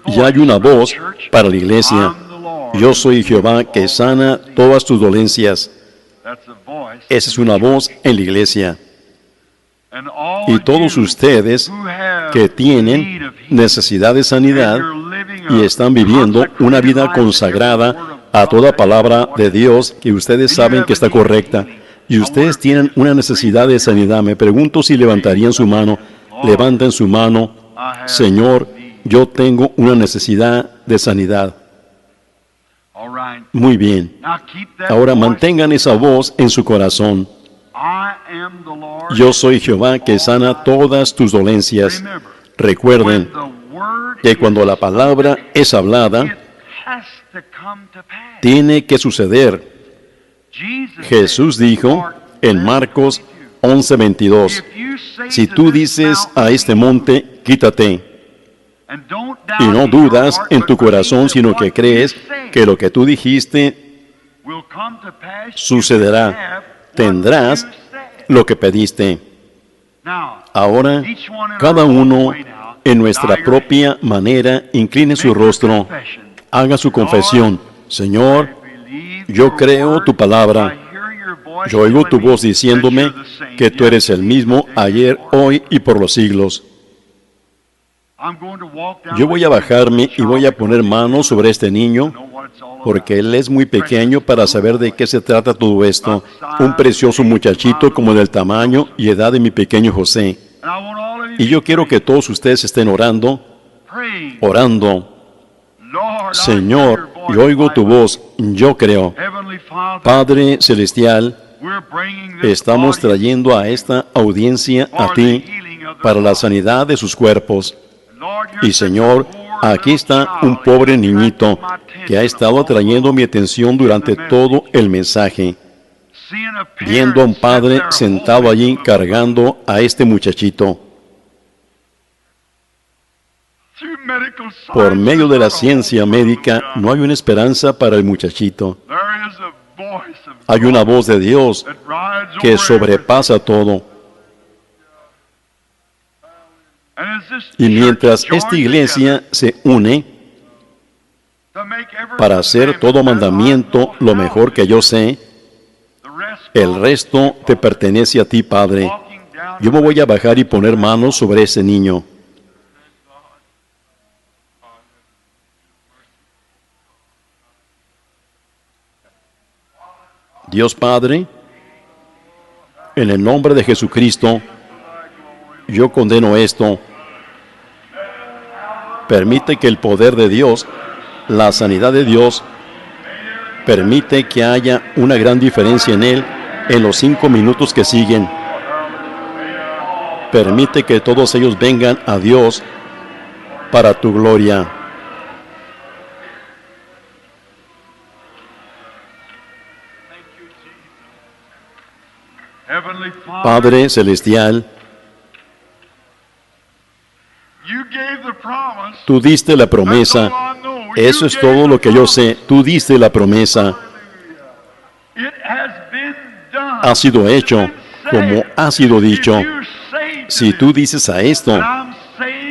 Speaker 1: Y hay una voz para la iglesia: yo soy Jehová que sana todas tus dolencias. Esa es una voz en la iglesia. Y todos ustedes que tienen necesidad de sanidad y están viviendo una vida consagrada a toda palabra de Dios que ustedes saben que está correcta, y ustedes tienen una necesidad de sanidad, me pregunto si levantarían su mano. Levanten su mano: Señor, yo tengo una necesidad de sanidad. Muy bien. Ahora mantengan esa voz en su corazón. Yo soy Jehová que sana todas tus dolencias. Recuerden que cuando la palabra es hablada, tiene que suceder. Jesús dijo en Marcos 11:22, si tú dices a este monte, quítate, y no dudas en tu corazón, sino que crees que lo que tú dijiste sucederá, tendrás lo que pediste. Ahora, cada uno en nuestra propia manera incline su rostro, haga su confesión. Señor, yo creo tu palabra. Yo oigo tu voz diciéndome que tú eres el mismo ayer, hoy y por los siglos. Yo voy a bajarme y voy a poner manos sobre este niño, porque él es muy pequeño para saber de qué se trata todo esto. Un precioso muchachito como del tamaño y edad de mi pequeño José. Y yo quiero que todos ustedes estén orando. Señor, yo oigo tu voz, yo creo. Padre Celestial, estamos trayendo a esta audiencia a ti para la sanidad de sus cuerpos. Y Señor, aquí está un pobre niñito que ha estado atrayendo mi atención durante todo el mensaje, viendo a un padre sentado allí cargando a este muchachito. Por medio de la ciencia médica no hay una esperanza para el muchachito. Hay una voz de Dios que sobrepasa todo. Y mientras esta iglesia se une para hacer todo mandamiento lo mejor que yo sé, el resto te pertenece a ti, Padre. Yo me voy a bajar y poner manos sobre ese niño. Dios Padre, en el nombre de Jesucristo, yo condeno esto. Permite que el poder de Dios, la sanidad de Dios, Permite que haya una gran diferencia en él en los 5 minutos que siguen. Permite que todos ellos vengan a Dios para tu gloria. Padre Celestial, tú diste la promesa. Eso es todo lo que yo sé. Tú diste la promesa. Ha sido hecho como ha sido dicho. Si tú dices a esto,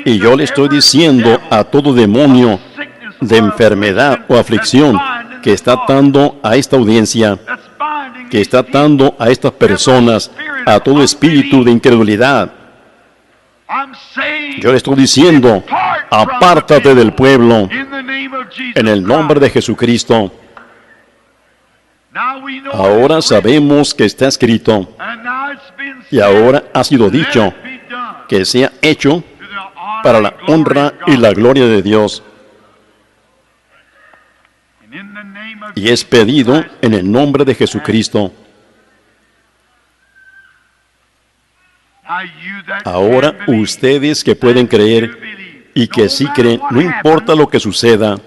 Speaker 1: y yo le estoy diciendo a todo demonio de enfermedad o aflicción que está atando a esta audiencia, que está atando a estas personas, a todo espíritu de incredulidad, yo le estoy diciendo, apártate del pueblo en el nombre de Jesucristo. Ahora sabemos que está escrito y ahora ha sido dicho que sea hecho para la honra y la gloria de Dios. Y es pedido en el nombre de Jesucristo. Ahora ustedes que pueden creer y que sí creen, no importa lo que suceda,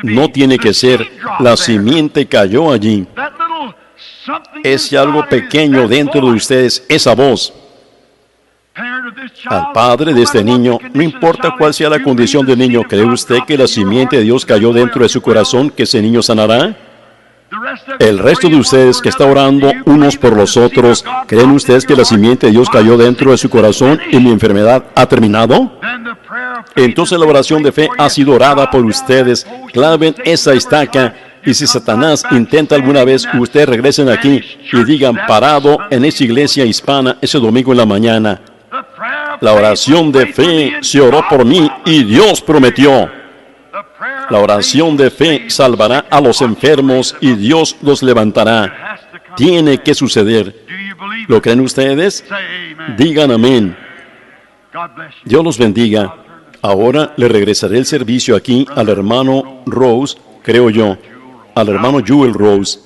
Speaker 1: no tiene que ser la simiente cayó allí. Es algo pequeño dentro de ustedes, esa voz. Al padre de este niño, no importa cuál sea la condición del niño, ¿cree usted que la simiente de Dios cayó dentro de su corazón, que ese niño sanará? El resto de ustedes que está orando unos por los otros, ¿creen ustedes que la simiente de Dios cayó dentro de su corazón y mi enfermedad ha terminado? Entonces la oración de fe ha sido orada por ustedes. Claven esa estaca y si Satanás intenta alguna vez, ustedes regresen aquí y digan, parado en esa iglesia hispana ese domingo en la mañana. La oración de fe se oró por mí y Dios prometió. La oración de fe salvará a los enfermos y Dios los levantará. Tiene que suceder. ¿Lo creen ustedes? Digan amén. Dios los bendiga. Ahora le regresaré el servicio aquí al hermano Rose, creo yo, al hermano Jewel Rose.